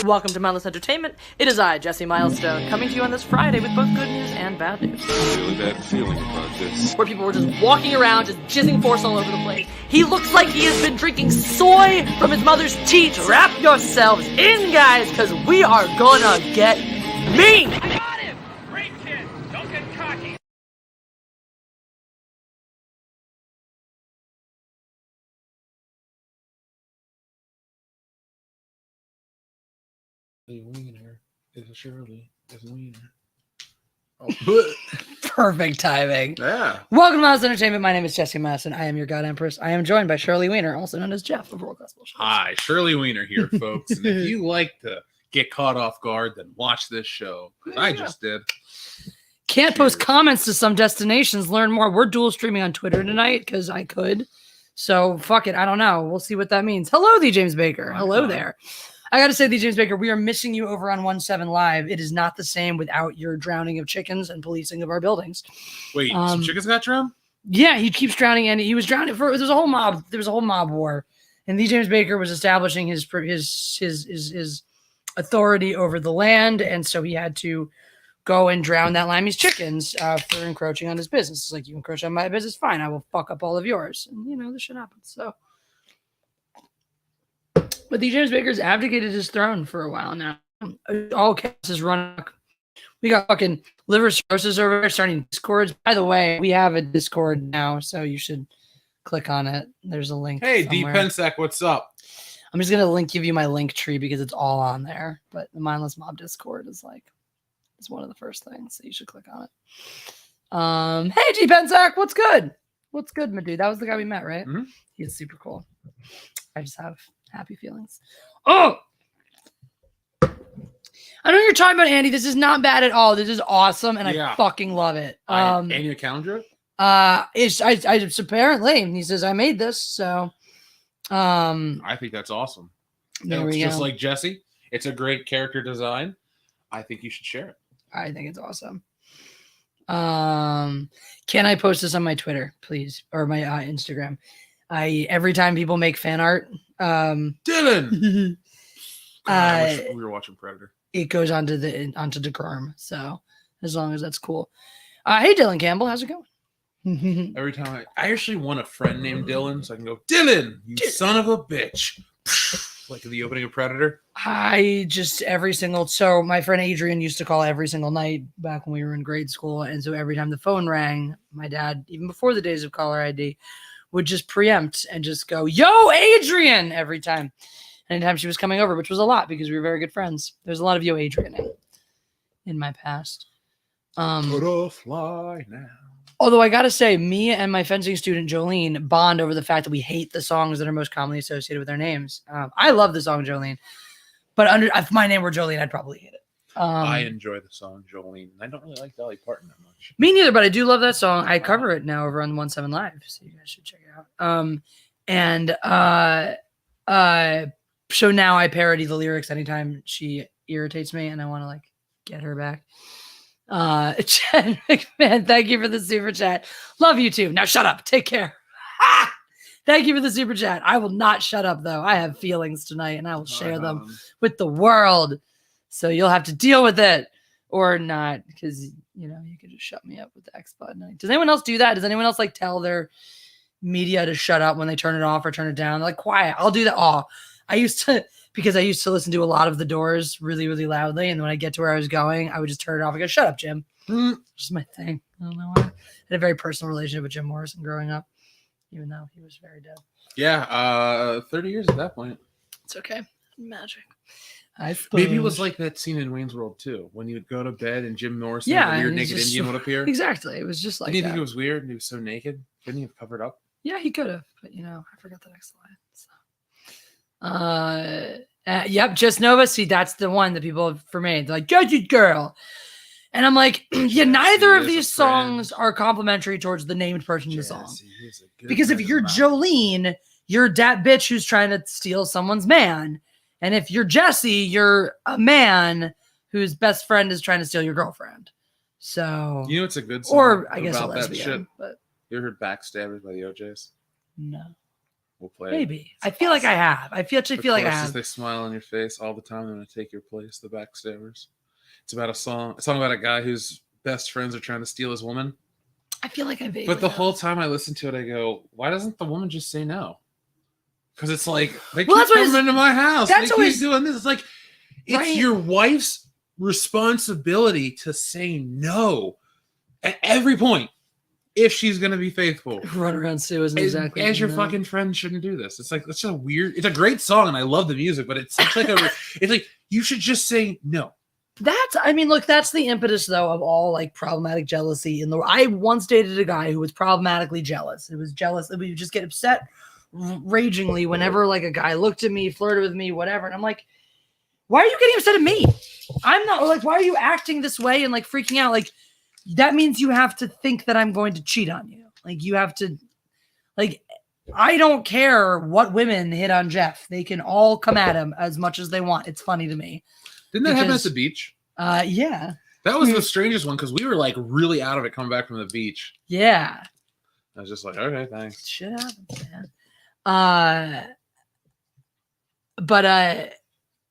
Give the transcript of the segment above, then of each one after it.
welcome to Mindless Entertainment. It is I, Jessi Milestone, coming to you on this Friday with both good news and bad news. I have a really bad feeling about this. Where people were just walking around, just jizzing force all over the place. He looks like he has been drinking soy from his mother's teat. Wrap yourselves in, guys, because we are gonna get mean! I got him! Great kid! Don't get cocky! Wiener is a Shirley is a wiener. Oh, Perfect timing. yeah. Welcome to Mindless Entertainment. My name is Jessi Madison. I am your God Empress. I am joined by Shirley Wiener, also known as Jeff of World Class Bullshit. Hi, Shirley Wiener here, folks. And if you like to get caught off guard, then watch this show. 'Cause I just did. Can't post comments to some destinations. Learn more. We're dual streaming on Twitter tonight because I could. So fuck it. I don't know. We'll see what that means. Hello, the James Baker. Hello there. I got to say, the James Baker, we are missing you over on 1-7 Live. It is not the same without your drowning of chickens and policing of our buildings. Wait, some chickens got drowned? Yeah, he keeps drowning, and he was drowning for. There was a whole mob war, and the James Baker was establishing his authority over the land, and so he had to go and drown that limey's chickens for encroaching on his business. It's like, you encroach on my business, fine, I will fuck up all of yours, and you know this shit happens. So. But the James Baker's abdicated his throne for a while now. All chaos is run. We got fucking liver cirrhosis over there starting Discords. By the way, we have a Discord now, so you should click on it. There's a link. Hey, somewhere. D Pensec, what's up? I'm just gonna give you my link tree because it's all on there. But the Mindless Mob Discord is one of the first things, so you should click on it. Hey, D Pensec, what's good? What's good, my dude? That was the guy we met, right? Mm-hmm. He's super cool. I just have happy feelings. Oh, I know what you're talking about, Andy. This is not bad at all. This is awesome, and I fucking love it. Andy Calendra? It's apparently he says I made this, so I think that's awesome. there It's we just go. like Jessi. It's a great character design. I think you should share it. I think it's awesome. Can I post this on my Twitter, please, or my Instagram? Every time people make fan art, Dylan! I wish we were watching Predator. it goes onto Decorum. So as long as that's cool. Hey, Dylan Campbell, how's it going? Every time I actually want a friend named Dylan, so I can go, Dylan, you son of a bitch. Like in the opening of Predator. So my friend Adrian used to call every single night back when we were in grade school. And so every time the phone rang, my dad, even before the days of caller ID, would just preempt and just go, yo, Adrian, every time. Anytime she was coming over, which was a lot because we were very good friends. There's a lot of yo, Adrian in my past. Butterfly now. Although I got to say, me and my fencing student Jolene bond over the fact that we hate the songs that are most commonly associated with our names. I love the song Jolene, but if my name were Jolene, I'd probably hate it. I enjoy the song Jolene. I don't really like Dolly Parton that much. Me neither, but I do love that song. I cover it now over on 1-7 Live, so you guys should check it out. So now I parody the lyrics anytime she irritates me, and I want to get her back. Jen McMahon, thank you for the super chat. Love you too. Now shut up. Take care. Thank you for the super chat. I will not shut up though. I have feelings tonight, and I will share them with the world. So you'll have to deal with it or not, because you could just shut me up with the X button. Does anyone else do that? Does anyone else tell their media to shut up when they turn it off or turn it down? They're quiet. I'll do that. Oh, because I used to listen to a lot of The Doors really, really loudly. And when I get to where I was going, I would just turn it off and go, shut up, Jim. This is my thing. I don't know why. I had a very personal relationship with Jim Morrison growing up, even though he was very dead. Yeah, 30 years at that point. It's okay. Magic. Maybe it was like that scene in Wayne's World too, when you would go to bed and Jim Morrison, the weird naked Indian, would appear. Exactly. It was just like Didn't you that. think it was weird? He was so naked. Couldn't he have covered up? Yeah, he could have, but I forgot the next line. So. Yep, Just Nova. See, that's the one that people for me. They're like, "Judge it, girl," and I'm like, "Yeah, neither of these songs are complimentary towards the named person in the song. Because if you're Jolene, you're that bitch who's trying to steal someone's man, and if you're Jessi, you're a man whose best friend is trying to steal your girlfriend. So it's a good song. Or I guess a about that lesbian, shit. but You ever heard Backstabbers by the OJs? no. We'll play. Maybe. It's I feel like I awesome. have. I feel like I have. They smile on your face all the time. They're gonna take your place. The Backstabbers. It's about a song about a guy whose best friends are trying to steal his woman. I feel like I vaguely But the have. whole time I listen to it, I go, "Why doesn't the woman just say no?" Because it's like they Well, keep that's what coming into my house. that's They keep always- doing this. It's like it's Right. your wife's responsibility to say no at every point if she's gonna be faithful. Run around Sue isn't exactly As your no. fucking friend shouldn't do this. It's like it's a weird. It's a great song and I love the music, but it's such like a. It's like you should just say no. Look, that's the impetus though of all like problematic jealousy in the. I once dated a guy who was problematically jealous. It was jealous that we would just get upset ragingly whenever like a guy looked at me, flirted with me, whatever. And I'm like, why are you getting upset at me? I'm not like, why are you acting this way and like freaking out? Like, that means you have to think that I'm going to cheat on you. Like, you have to, like, I don't care what women hit on Jeff. They can all come at him as much as they want. It's funny to me. Didn't that happen at Because- the beach? Yeah. That was the strangest one because we were like really out of it coming back from the beach. Yeah. I was just like, okay, thanks. Shit happens, man. But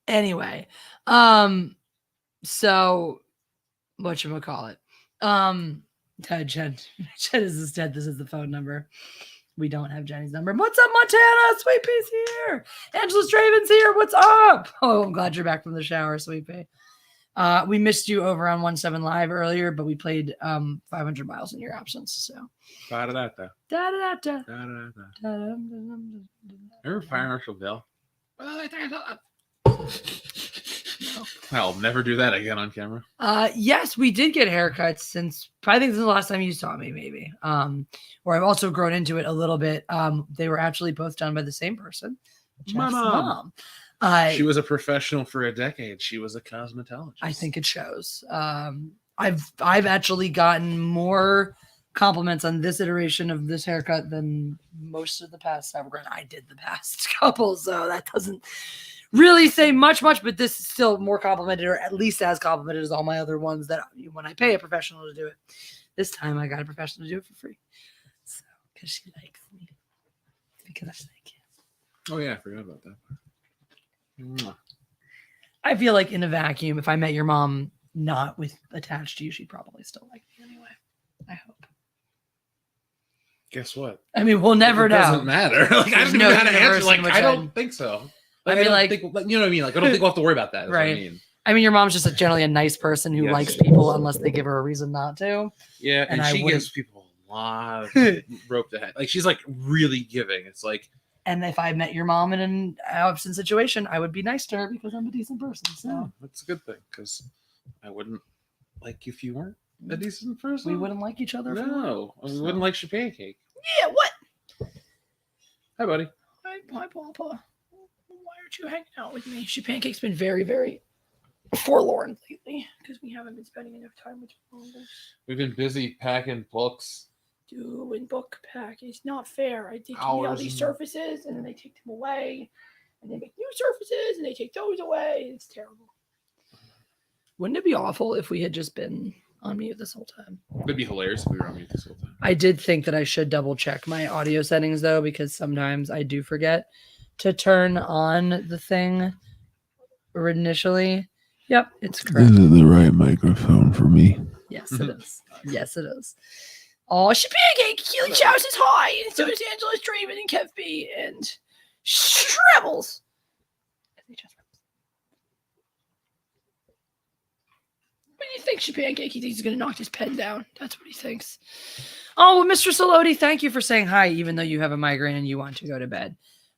anyway. So whatchamacallit? Jen is dead. This is the phone number. We don't have Jenny's number. What's up, Montana? Sweet Pea's here. Angela Straven's here. What's up? Oh, I'm glad you're back from the shower, Sweet Pea. We missed you over on 1-7 Live earlier, but we played 500 Miles in your absence. So Da-da-da-da. da-da-da-da. Da-da-da-da. Remember Fire Marshal Bill? I'll never do that again on camera. Yes, we did get haircuts since I think this is the last time you saw me, maybe. Or I've also grown into it a little bit. They were actually both done by the same person. My Jeff's mom. mom. She was a professional for a decade. She was a cosmetologist. I think it shows. I've actually gotten more compliments on this iteration of this haircut than most of the past several. Granted, I did the past couple, so that doesn't really say much, but this is still more complimented, or at least as complimented as all my other ones that when I pay a professional to do it. This time I got a professional to do it for free. So, because she likes me. Because I like him. Oh, yeah, I forgot about that. Mwah. I feel like in a vacuum, if I met your mom not with attached to you, she'd probably still like me anyway. I hope. Guess what? I mean, we'll never It know. doesn't matter. Like, I There's don't no even know how to answer. universe Like, in which I don't I'd- think so. I mean, don't like- think, you know what I mean? Like, I don't think we'll have to worry about that. Is Right. What I mean. I mean, your mom's just generally a nice person who Yes. likes people unless they give her a reason not to. Yeah, And and I she wouldn't- gives people a lot of rope to head. Like, she's like really giving. It's like, And if I met your mom in an absent situation, I would be nice to her because I'm a decent person. So oh, that's a good thing because I wouldn't like if you weren't a decent person. we wouldn't like each other. if we were. No, we wouldn't like your pancake. Yeah, what? Hi, buddy. Hi, Papa. Why aren't you hanging out with me? She Pancake's been very, very forlorn lately because we haven't been spending enough time with her. We've been busy packing books. Doing book pack. It's not fair. I think all Hours these and- surfaces and then they take them away. And they make new surfaces and they take those away. It's terrible. Wouldn't it be awful if we had just been on mute this whole time? It'd be hilarious if we were on mute this whole time. I did think that I should double check my audio settings though, because sometimes I do forget to turn on the thing initially. Yep, it's correct. Is it the right microphone for me? Yes, it is. Yes, it is. Oh, she Pancake, Keely Chouse is high, and so is Angela Straven and Kev B and Shrevels. What do you think, she Pancake? He thinks he's gonna knock his pen down. That's what he thinks. Oh, well, Mr. Salodi, thank you for saying hi, even though you have a migraine and you want to go to bed.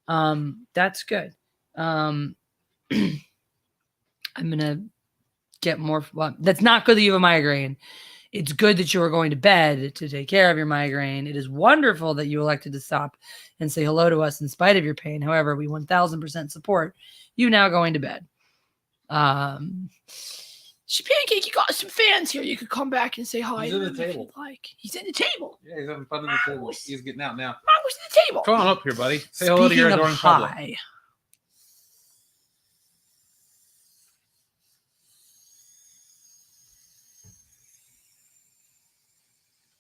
That's good. I'm gonna get more. Well, that's not good that you have a migraine. It's good that you are going to bed to take care of your migraine. It is wonderful that you elected to stop and say hello to us in spite of your pain. However, we 1000% support you now going to bed. She Pancake, you got some fans here. You could come back and say hi. He's to in the them if table. you'd like. He's in the table. Yeah, he's having fun on the table. He's getting out now. Mom was in the table. Come on up here, buddy. Say hello to your Speaking of adoring public. hi,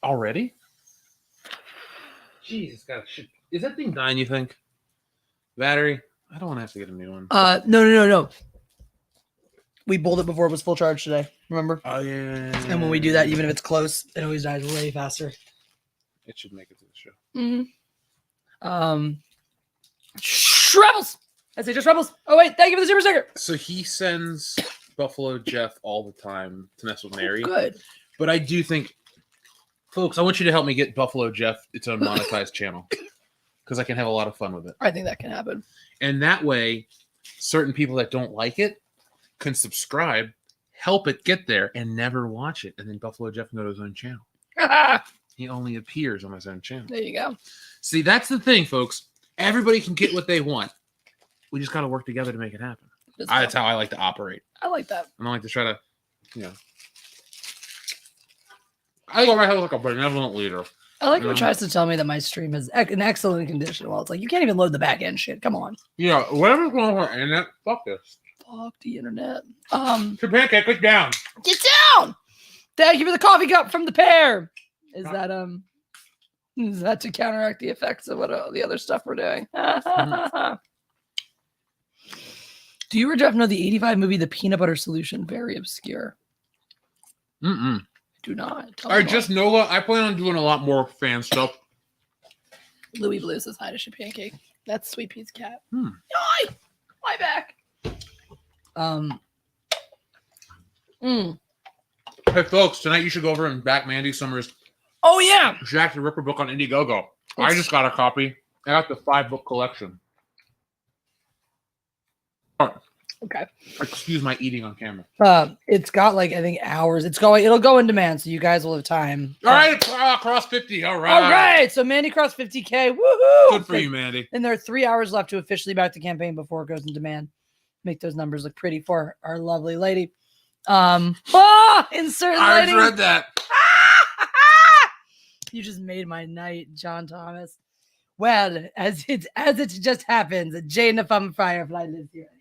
Already? Jesus, God, is that thing dying? You think? Battery. I don't want to have to get a new one. No. We bowled it before it was full charge today. Remember? Oh yeah. And when we do that, even if it's close, it always dies way faster. It should make it to the show. Rebels. I say just Rebels. Oh wait, thank you for the super sticker. So he sends Buffalo Jeff all the time to mess with Mary. Good. But I do think, folks, I want you to help me get Buffalo Jeff its own monetized channel because I can have a lot of fun with it. I think that can happen. And that way, certain people that don't like it can subscribe, help it get there, and never watch it. And then Buffalo Jeff can go to his own channel. He only appears on his own channel. There you go. See, that's the thing, folks. Everybody can get what they want. We just got to work together to make it happen. That's how I like to operate. I like that. I don't like to try to, I go my head like a benevolent leader. I like when it tries to tell me that my stream is in excellent condition. Well, it's like, you can't even load the back end shit. Come on. Yeah, whatever's going on with the internet, fuck this. Fuck the internet. Your pancake, get down. Get down. Thank you for the coffee cup from the pair. Is that to counteract the effects of what the other stuff we're doing? Do you or Jeff know the 85 movie The Peanut Butter Solution? Very obscure. Do not. I just know that I plan on doing a lot more fan stuff. Louis Blue says hi to your pancake. That's Sweet Pete's cat. Hi. Fly back. Hey, folks, tonight you should go over and back Mandy Summers' Oh, yeah. Jack the Ripper book on Indiegogo. I just got a copy. I got the 5-book collection. Okay. Excuse my eating on camera. It's got like, I think, hours. It'll go in demand, so you guys will have time. All right, cross 50. All right. All right. So Mandy crossed 50K. Woohoo! Good for you, Mandy. And there are 3 hours left to officially back the campaign before it goes in demand. Make those numbers look pretty for our lovely lady. Insert I lighting. just read that. You just made my night, John Thomas. Well, as it just happens, Jane from Firefly lives here anyway.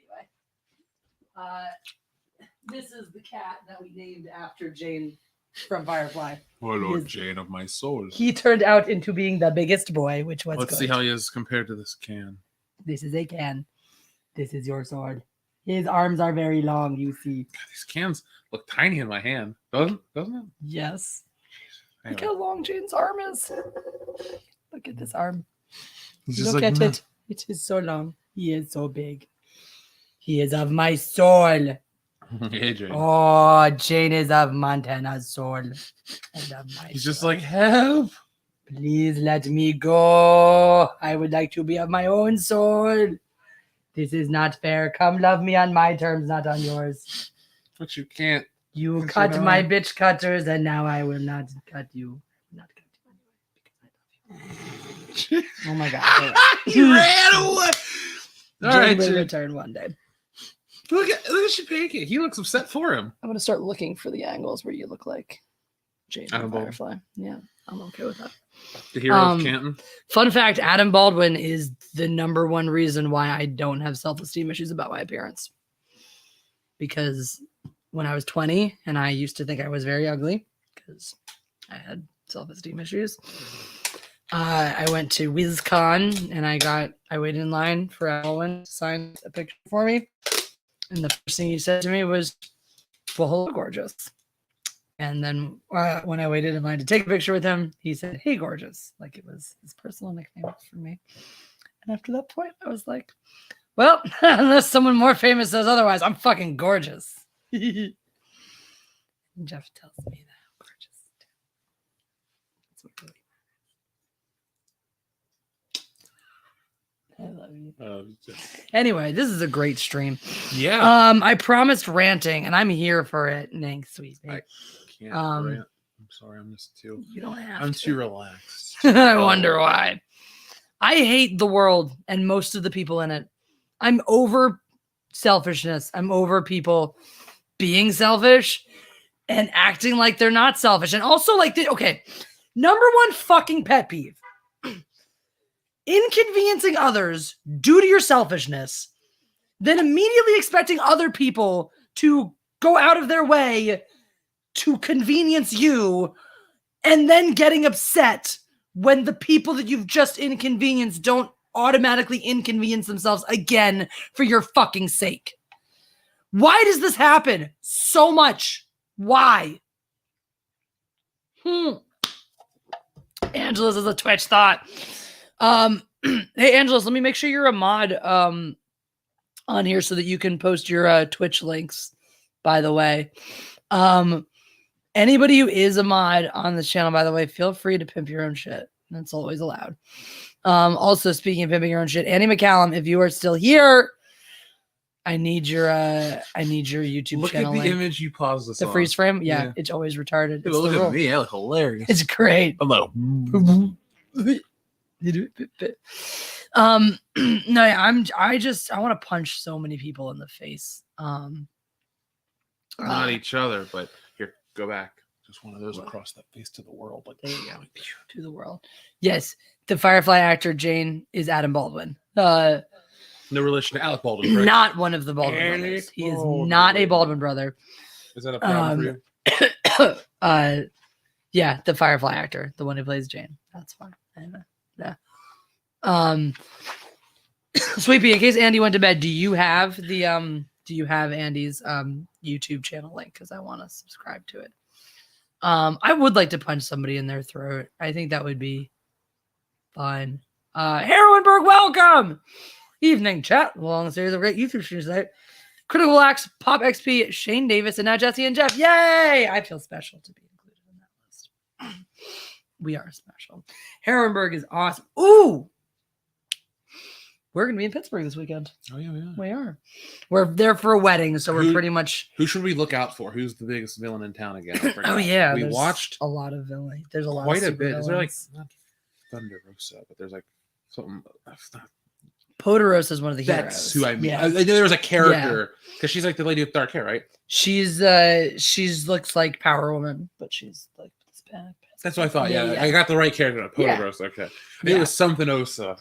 This is the cat that we named after Jane from Firefly. Oh, Lord, Jane of my soul. He turned out into being the biggest boy, which was Let's good. see how he is compared to this can. This is a can. This is your sword. His arms are very long, you see. God, these cans look tiny in my hand. Doesn't it? Yes. Anyway. Look how long Jane's arm is. Look at this arm. He's just Look like, at "Meh." it. It is so long. He is so big. He is of my soul. Hey, Jane. Oh, Jane is of Montana's soul. And of my He's just soul. like, help. Please let me go. I would like to be of my own soul. This is not fair. Come love me on my terms, not on yours. But you can't. You Yes, cut you know. my bitch cutters, and now I will not cut you. Not cut you anyway because I love you. Oh my god. He ran away. All Jane right, will Jane. return one day. Look at Shipake. He looks upset for him. I'm gonna start looking for the angles where you look like Jane from Adam Baldwin. Firefly. Yeah, I'm okay with that. The hero of Canton. Fun fact: Adam Baldwin is the number one reason why I don't have self-esteem issues about my appearance. Because when I was 20, and I used to think I was very ugly because I had self-esteem issues. I went to WizCon and I waited in line for Alan to sign a picture for me. And the first thing he said to me was, "Well, hello, gorgeous." And then when I waited in line to take a picture with him, he said, "Hey, gorgeous." Like it was his personal nickname for me. And after that point, I was like, well, unless someone more famous says otherwise, I'm fucking gorgeous. And Jeff tells me that I'm gorgeous. That's what really matters. I love you. Anyway, this is a great stream. Yeah. I promised ranting, and I'm here for it. Thanks, sweet babe. I can't rant. I'm sorry. I'm just too. You don't have I'm to. too relaxed. I wonder why. I hate the world and most of the people in it. I'm over selfishness. I'm over people being selfish and acting like they're not selfish. And also like, okay, number one fucking pet peeve. Inconveniencing others due to your selfishness, then immediately expecting other people to go out of their way to convenience you, and then getting upset when the people that you've just inconvenienced don't automatically inconvenience themselves again for your fucking sake? Why does this happen so much? Why? Angelus is a Twitch thought. Hey, Angelus, let me make sure you're a mod on here so that you can post your Twitch links, by the way. Anybody who is a mod on this channel, by the way, feel free to pimp your own shit. That's always allowed. Also, speaking of pimping your own shit, Annie McCallum, if you are still here, I need your YouTube Look channel at the link. image you paused this The on. freeze frame? Yeah, it's always retarded. Dude, It's look the at rule. me. I look hilarious. It's great. I'm like, No, I want to punch so many people in the face. not each other, but here, go back. Just one of those across that face to the world. Like, there you go. To the world. Yes, the Firefly actor Jane is Adam Baldwin. No relation to Alec Baldwin, right? Not one of the Baldwin Alec brothers. He is Baldwin. not a Baldwin brother. Is that a problem for you? Yeah, the Firefly actor, the one who plays Jane. That's fine. Yeah. Sweepy, in case Andy went to bed, do you have Andy's YouTube channel link? Because I want to subscribe to it. I would like to punch somebody in their throat. I think that would be fun. Heroinberg, welcome! Evening chat. Long series of great YouTube streams tonight. Critical Axe, Pop XP, Shane Davis, and now Jessi and Jeff. Yay! I feel special to be included in that list. We are special. Heroinberg is awesome. Ooh! We're going to be in Pittsburgh this weekend. Oh, yeah, yeah. We are. We're there for a wedding, so we're pretty much... Who should we look out for? Who's the biggest villain in town again? I forgot. Oh, yeah. We there's watched a lot of villain. There's a lot quite of a bit. Is there like, villains. not Thunder Rosa, but there's like something... Poderosa is one of the That's heroes. who I mean. Yeah. I knew there was a character because she's like the lady with dark hair, right? She's looks like Power Woman, but she's like Hispanic. That's what I thought. Yeah, Yeah. I got the right character. Poderosa. Okay, it Yeah. was something Osa.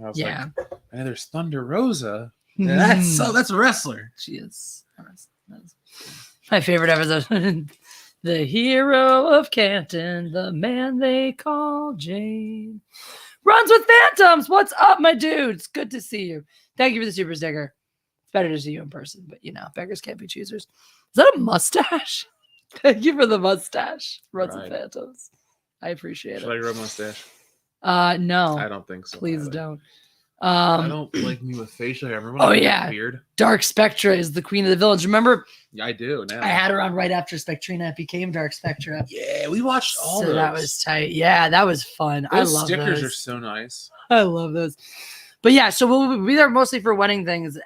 I was Yeah. like, and there's Thunder Rosa. Yeah, that's a wrestler. She is. That's my favorite episode. The hero of Canton, the man they call Jane. Runs with phantoms. What's up, my dude? It's good to see you. Thank you for the super sticker. It's better to see you in person, but beggars can't be choosers. Is that a mustache? Thank you for the mustache. Runs with phantoms. I appreciate Should I it. grow a mustache? No. I don't think so. Please either. don't. I don't like me with facial hair. Remember when Oh, I had yeah. that beard? Dark Spectra is the queen of the village. Remember, Yeah, I do now. I had her on right after Spectrina. It became Dark Spectra. Yeah, we watched all So those. that was tight. Yeah, that was fun. I Those love stickers those. are so nice. I love those. But yeah, so we'll be there mostly for wedding things.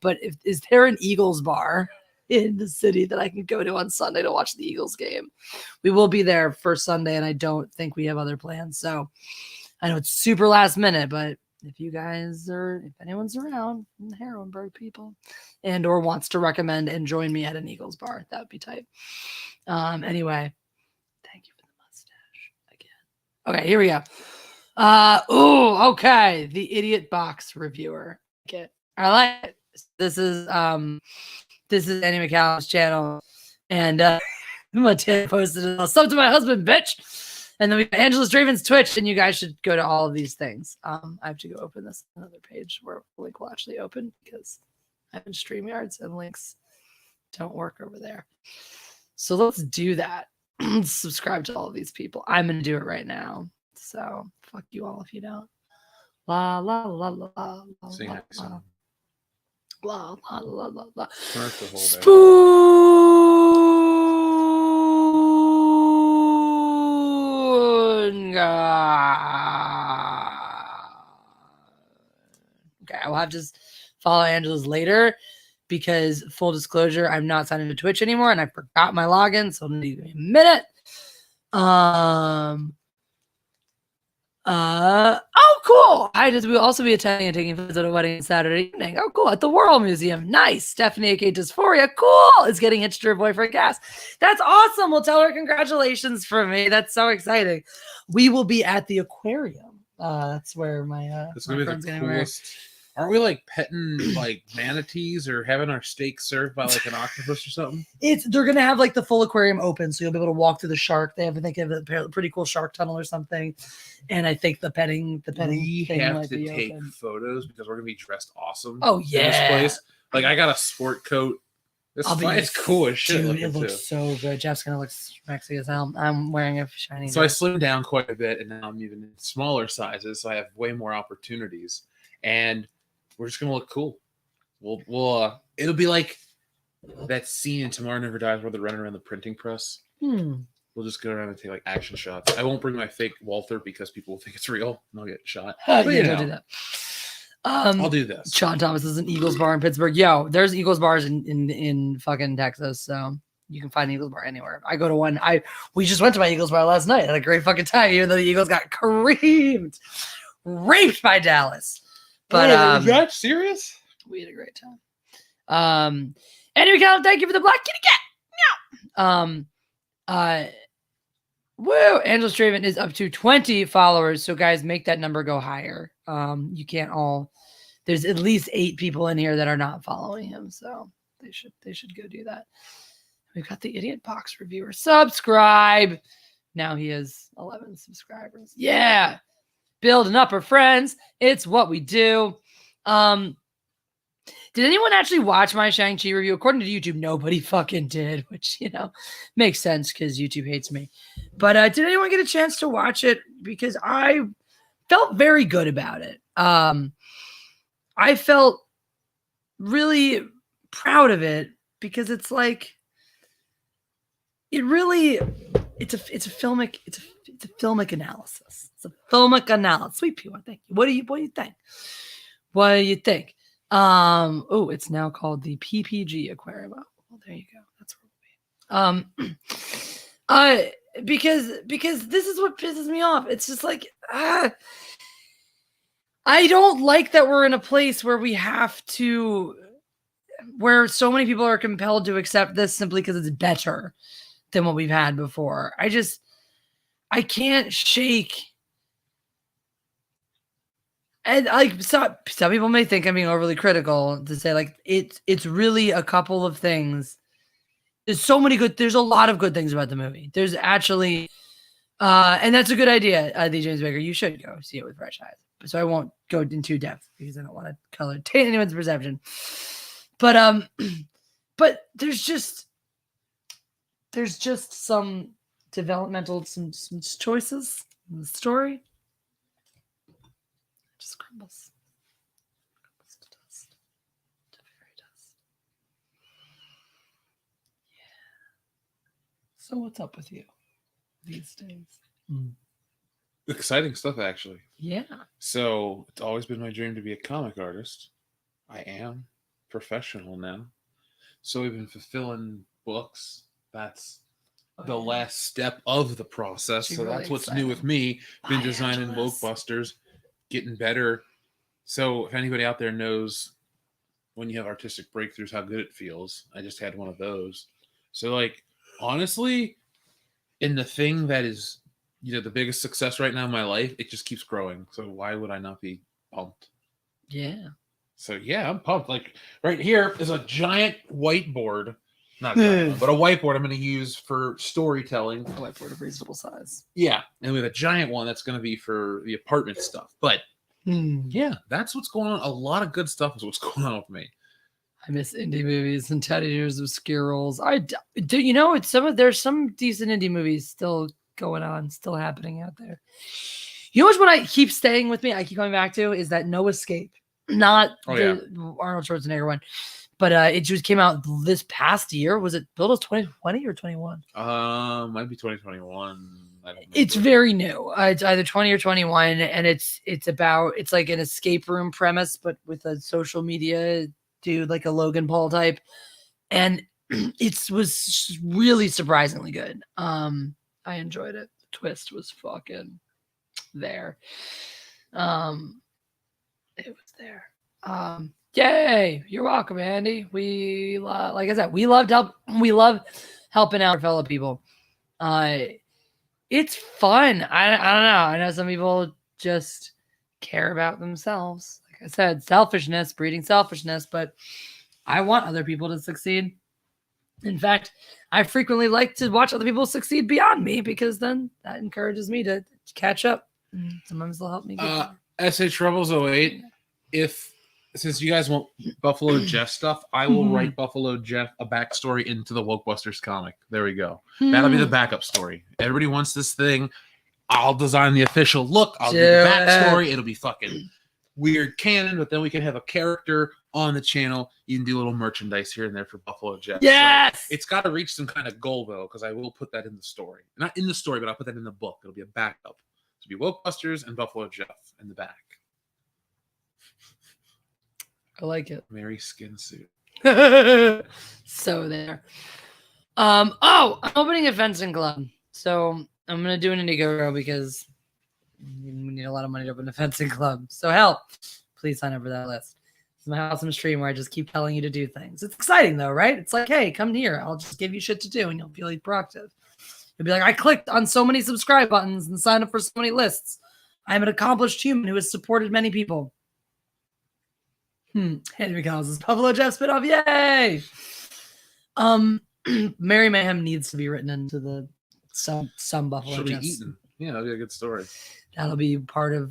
But is there an Eagles bar in the city that I can go to on Sunday to watch the Eagles game? We will be there for Sunday, and I don't think we have other plans. So I know it's super last minute, but if anyone's around, the Heroinberg people, and or wants to recommend and join me at an Eagles bar, that would be tight. Anyway, thank you for the mustache again. Okay, here we go. Okay. The Idiot Box Reviewer. Okay. I like it. This is Annie McCallum's channel. And Montana posted it. Sub to my husband, bitch. And then we got Angela Draven's Twitch, and you guys should go to all of these things. I have to go open this another page where the link will actually open because I'm in StreamYards and links don't work over there. So let's do that. Subscribe to all of these people. I'm gonna do it right now. So fuck you all if you don't. La la la la la la. Sing la, that song. la la la la la. Smurf the whole day. Okay, I will have to follow Angela's later because full disclosure, I'm not signed into Twitch anymore and I forgot my login, so it'll need a minute. Oh, cool. We'll also be attending and taking photos at a wedding Saturday evening. Oh, cool. At the World Museum. Nice. Stephanie, aka Dysphoria. Cool. Is getting hitched to her boyfriend, Cass. That's awesome. We'll tell her congratulations from me. That's so exciting. We will be at the aquarium. That's where my It's gonna be friend's the gonna wear. coolest Aren't we like petting like manatees or having our steak served by like an octopus or something? They're gonna have like the full aquarium open, so you'll be able to walk through the shark. They have a pretty cool shark tunnel or something. And I think the petting We thing have might to be take open. photos because we're gonna be dressed awesome. Oh in this yeah, place. Like I got a sport coat. It's cool as shit. Dude, it looking, looks too. so good. Jeff's gonna look sexy as hell. I'm wearing a shiny. So I slimmed down quite a bit, and now I'm even in smaller sizes, so I have way more opportunities, and we're just gonna look cool. We'll it'll be like that scene in Tomorrow Never Dies where they're running around the printing press. We'll just go around and take like action shots. I won't bring my fake Walther because people will think it's real and I'll get shot. But, Yeah, don't do that. I'll do this. Sean Thomas is an Eagles bar in Pittsburgh. Yo, there's Eagles bars in fucking Texas, so you can find an Eagles bar anywhere. I go to one. We just went to my Eagles bar last night. Had a great fucking time, even though the Eagles got raped by Dallas. But is that serious? we had a great time. Anyway, Colin, thank you for the black kitty cat. Meow. Woo! Angela Straven is up to 20 followers. So guys, make that number go higher. You can't all. There's at least 8 people in here that are not following him, so they should go do that. We've got the Idiot Box reviewer. Subscribe. Now he has 11 subscribers. Yeah. Building up our friends. It's what we do. Did anyone actually watch my Shang-Chi review? According to YouTube, nobody fucking did, which, makes sense because YouTube hates me. But did anyone get a chance to watch it? Because I felt very good about it. I felt really proud of it because it's like, it's a filmic analysis. It's a filmic analysis. Sweet Pea, thank you. What do you think? What do you think? It's now called the PPG Aquarium. Oh, well, there you go. That's where we'll be. Because this is what pisses me off. It's just like, I don't like that we're in a place where where so many people are compelled to accept this simply because it's better than what we've had before. I can't shake. And like some people may think I'm being overly critical to say like it's really a couple of things. There's a lot of good things about the movie. There's actually and that's a good idea, the James Baker. You should go see it with fresh eyes. So I won't go into depth because I don't want to taint anyone's perception. But there's just some developmental some choices in the story. Just crumbles to dust, to fairy dust. Yeah. So what's up with you these days? Exciting stuff, actually. Yeah. So it's always been my dream to be a comic artist. I am professional now. So we've been fulfilling books. That's the last step of the process. So that's what's new with me. Been designing woke busters, getting better. So if anybody out there knows when you have artistic breakthroughs, how good it feels. I just had one of those. So like, honestly, in the thing that is, the biggest success right now in my life, it just keeps growing. So why would I not be pumped? Yeah. So yeah, I'm pumped. Like right here is a giant whiteboard. Not giant, but a whiteboard I'm going to use for storytelling. A whiteboard of reasonable size. Yeah. And we have a giant one that's going to be for the apartment stuff. But yeah, that's what's going on. A lot of good stuff is what's going on with me. I miss indie movies and Teddy Bears of Skirrels. There's some decent indie movies still going on, still happening out there. What I keep staying with me, I keep coming back to, is that No Escape. Not the Arnold Schwarzenegger one, but it just came out this past year. Was it billed as 2020 or 21? Might be 2021. It's very new. It's either 20 or 21, and it's like an escape room premise, but with a social media dude, like a Logan Paul type, and it was really surprisingly good. I enjoyed it. The twist was fucking there. It was there. Yay! You're welcome, Andy. We like I said, we love helping out our fellow people. It's fun. I don't know. I know some people just care about themselves. Like I said, selfishness, breeding selfishness, but I want other people to succeed. In fact, I frequently like to watch other people succeed beyond me because then that encourages me to catch up. Sometimes they'll help me get there. SH Rebels 08, since you guys want Buffalo Jeff stuff, I will write Buffalo Jeff a backstory into the Wokebusters comic. There we go. That'll be the backup story. Everybody wants this thing. I'll design the official look. I'll do the backstory. It'll be fucking weird canon, but then we can have a character on the channel. You can do a little merchandise here and there for Buffalo Jeff. Yes! So it's got to reach some kind of goal, though, because I will put that in the story. Not in the story, but I'll put that in the book. It'll be a backup. It'll be Wokebusters and Buffalo Jeff in the back. I like it. Mary skin suit. So there. I'm opening a fencing club. So I'm gonna do an Indiegogo because we need a lot of money to open a fencing club. So help. Please sign up for that list. It's my awesome stream where I just keep telling you to do things. It's exciting though, right? It's like, hey, come here. I'll just give you shit to do and you'll feel productive. You'll be like, I clicked on so many subscribe buttons and signed up for so many lists. I'm an accomplished human who has supported many people. Henry Collins' Buffalo Jeff spinoff. Yay! Mary Mayhem needs to be written into the some Buffalo She'll be Jeffs. eaten. Yeah, that'll be a good story. That'll be part of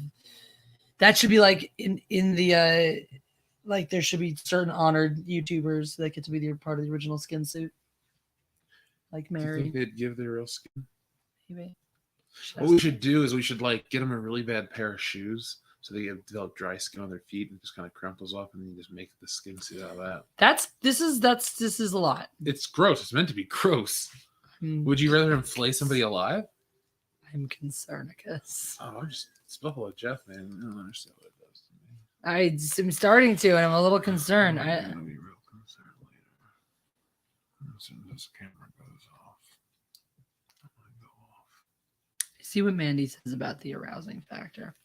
that. Should be like in the like there should be certain honored YouTubers that get to be part of the original skin suit. Like Do you Mary. think they'd give their real skin? Maybe. What we should do is we should like get them a really bad pair of shoes so they develop dry skin on their feet and just kind of crumples off, and then you just make the skin suit out of that. This is a lot. It's gross. It's meant to be gross. Would you rather him flay somebody alive? I'm concerned, I guess. Oh, it's Buffalo Jeff, man. I don't understand what it does to me. I'm starting to, and I'm a little concerned. I'm gonna be real concerned later. As soon as this camera goes off, I'm gonna go off. See what Mandy says about the arousing factor.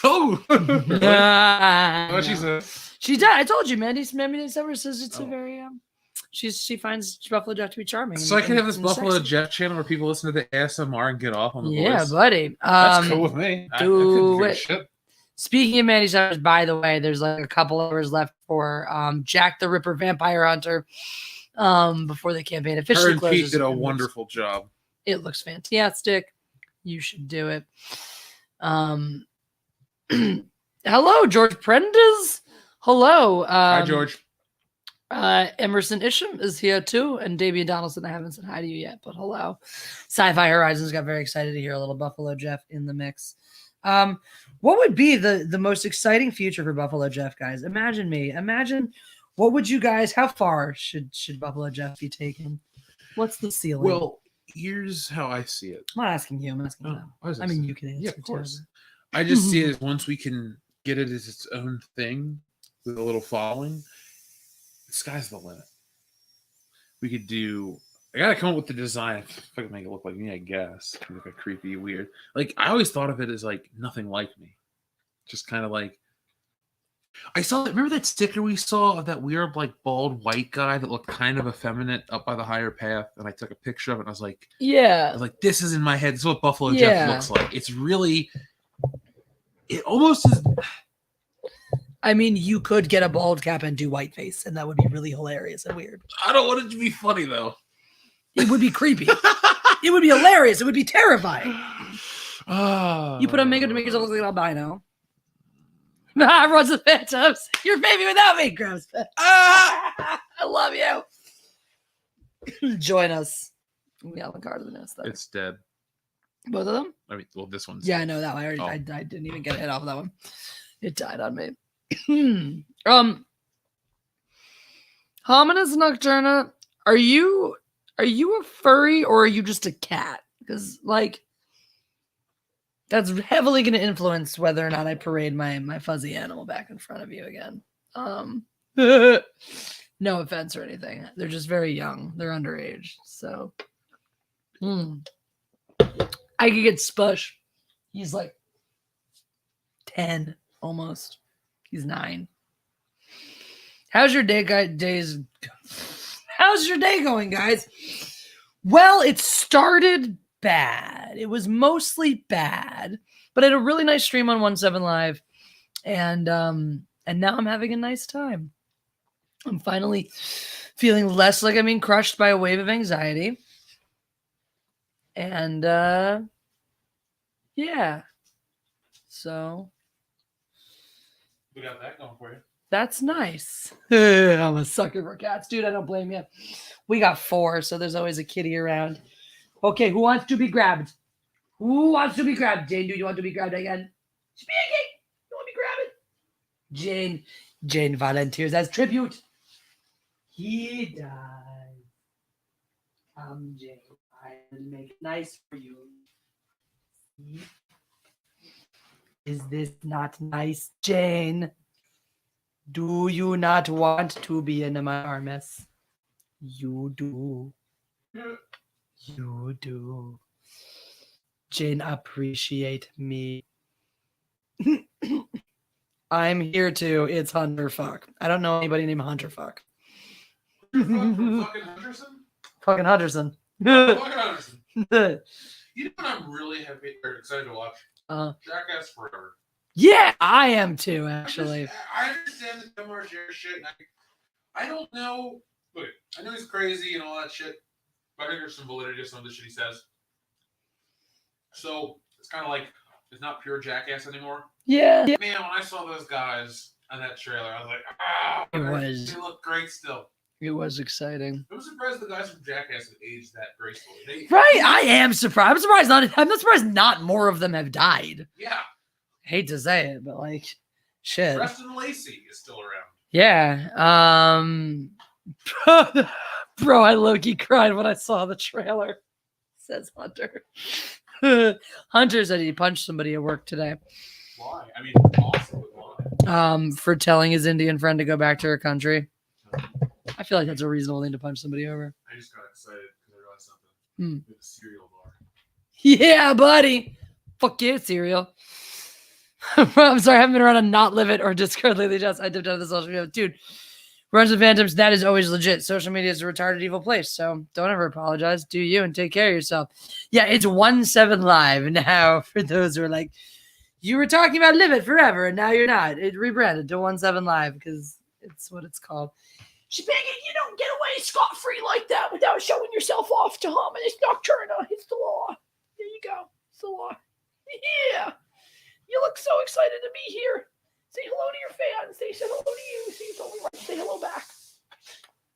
Oh, What she said. She did. I told you, Mandy Sever says it's a very she finds Buffalo Jeff to be charming. So I can have this Buffalo sexy. Jeff channel where people listen to the ASMR and get off on the Yeah, voice. buddy. That's cool with me. I couldn't give a shit. Speaking of Mandy Severs, by the way, there's like a couple hours left for Jack the Ripper Vampire Hunter before the campaign Her officially and closes. Pete did a wonderful job. It looks fantastic. You should do it. Hello, George Prendes. Hello. Hi, George. Emerson Isham is here too, and Damian Donaldson. I haven't said hi to you yet, but hello. Sci-Fi Horizons got very excited to hear a little Buffalo Jeff in the mix. What would be the most exciting future for Buffalo Jeff, guys? Imagine what would you guys? How far should Buffalo Jeff be taken? What's the ceiling? Well, here's how I see it. I'm not asking you. I'm asking them. I mean, you can answer. Yeah, of course. I just see it as once we can get it as its own thing with a little following, the sky's the limit. We could do. I gotta come up with the design. If I can make it look like me, I guess. Look like creepy, weird. Like I always thought of it as like nothing like me, just kind of like. I saw that. Remember that sticker we saw of that weird, like bald white guy that looked kind of effeminate up by the higher path, and I took a picture of it. And I was like, this is in my head. This is what Buffalo Jeff looks like. It's really. It almost is. I mean, you could get a bald cap and do whiteface, and that would be really hilarious and weird. I don't want it to be funny though. It would be creepy. It would be hilarious. It would be terrifying. You put on makeup to make yourself look like an albino. Everyone's the Phantoms. Your baby without me, Grabs. I love you. Join us. We have a card of the nest. It's dead. Both of them? I mean, well, this one's. Yeah, I know that one. I didn't even get a hit off of that one. It died on me. Hominis Nocturna, are you a furry or are you just a cat? Because like that's heavily going to influence whether or not I parade my fuzzy animal back in front of you again. No offense or anything. They're just very young. They're underage. So I could get Spush. He's like 10 almost. He's 9. How's your day, guys? How's your day going, guys? Well, it started bad. It was mostly bad, but I had a really nice stream on 17 Live, and And now I'm having a nice time. I'm finally feeling less like I'm being crushed by a wave of anxiety. And yeah. So We got that going for you. that's nice. I'm a sucker for cats, dude. I don't blame you. We got 4, so there's always a kitty around. Okay, who wants to be grabbed? Who wants to be grabbed? Jane, do you want to be grabbed again? Speaking! You want to be grabbed? Jane volunteers as tribute. He died. Come, Jane. I will make it nice for you. See? Is this not nice, Jane? Do you not want to be in my arms? You do. You do. Jane, appreciate me. I'm here too. It's Hunter Fuck. I don't know anybody named Hunter Fuck. Fucking Henderson? Fucking Hunterson. Fucking Henderson. You know what I'm really happy or excited to watch? Jackass Forever. Yeah, I am too, actually. I understand the Tim Margera shit. And I don't know. Look, I know he's crazy and all that shit, but I think there's some validity to some of the shit he says. So it's kind of like it's not pure jackass anymore. Yeah. Man, when I saw those guys on that trailer, I was like, they look great still. It was exciting. I'm surprised the guys from Jackass have aged that gracefully. Right, I am surprised. I'm not surprised not more of them have died. Yeah. Hate to say it, but like, shit. Preston Lacey is still around. Yeah. Bro, I low-key cried when I saw the trailer. Says Hunter. Hunter said he punched somebody at work today. Why? I mean, awesome, but why? For telling his Indian friend to go back to her country. I feel like that's a reasonable thing to punch somebody over. I just got excited because I realized something. We have a cereal bar. Yeah, buddy. Fuck yeah, cereal. I'm sorry, I haven't been around on Not Live It or Discord lately. Just I dipped out of the social media. Dude, Runs with Phantoms, that is always legit. Social media is a retarded evil place, so don't ever apologize. Do you and take care of yourself. Yeah, it's 1-7 live now for those who are like, you were talking about Live It forever and now you're not. It rebranded to 1-7 live because it's what it's called. Shebang, you don't get away scot-free like that without showing yourself off to him, and it's nocturna. It's the law. There you go. It's the law. Yeah. You look so excited to be here. Say hello to your fans. They said hello to you. So it's only right to say hello back.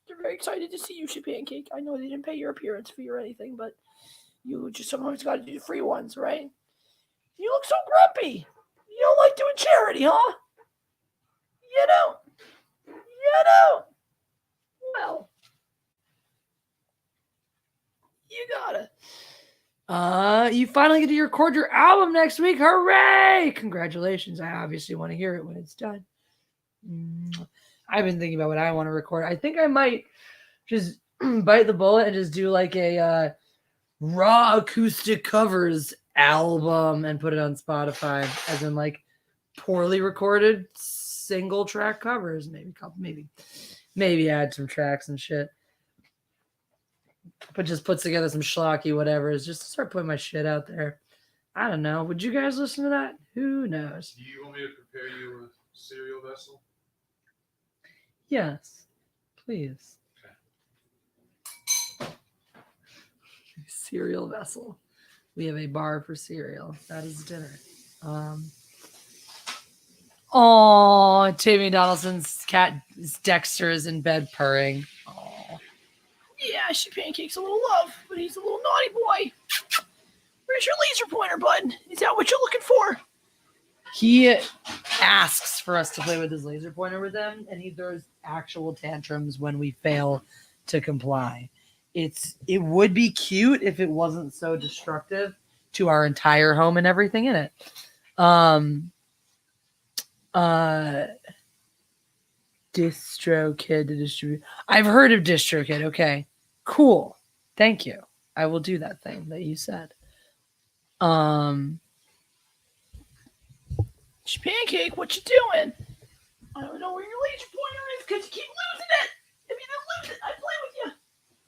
They're very excited to see you, Pancake. I know they didn't pay your appearance fee or anything, but you just sometimes got to do the free ones, right? You look so grumpy. You don't like doing charity, huh? You don't. You don't. Well, you gotta. You finally get to record your album next week. Hooray! Congratulations. I obviously want to hear it when it's done. I've been thinking about what I want to record. I think I might just bite the bullet and just do like a raw acoustic covers album and put it on Spotify, as in like poorly recorded single track covers. Maybe add some tracks and shit. But just puts together some schlocky whatever. Just to start putting my shit out there. I don't know. Would you guys listen to that? Who knows? Do you want me to prepare you a cereal vessel? Yes. Please. Okay. Cereal vessel. We have a bar for cereal. That is dinner. Oh, Tammy Donaldson's cat Dexter is in bed purring. Oh, yeah, Pancakes a little love, but he's a little naughty boy. Where's your laser pointer, bud? Is that what you're looking for? He asks for us to play with his laser pointer with him, and he throws actual tantrums when we fail to comply. It would be cute if it wasn't so destructive to our entire home and everything in it. DistroKid to distribute. I've heard of DistroKid. Okay, cool. Thank you. I will do that thing that you said. Pancake, what you doing? I don't know where your laser pointer is because you keep losing it. If you don't lose it, I play with you.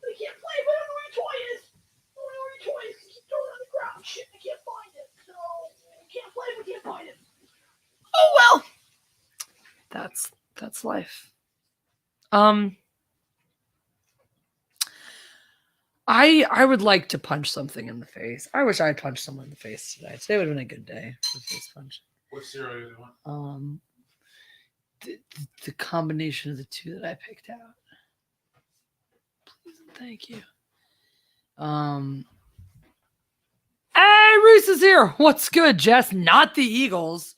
But I can't play if I don't know where your toy is. I don't know where your toy is. You keep throwing it on the ground. Shit, I can't find it. So I can't play if I can't find it. Oh well. That's That's life. I would like to punch something in the face. I wish I had punched someone in the face today. Today would have been a good day for face punch. What cereal do you want? The combination of the two that I picked out. Please and thank you. Hey, Reese is here. What's good, Jess? Not the Eagles.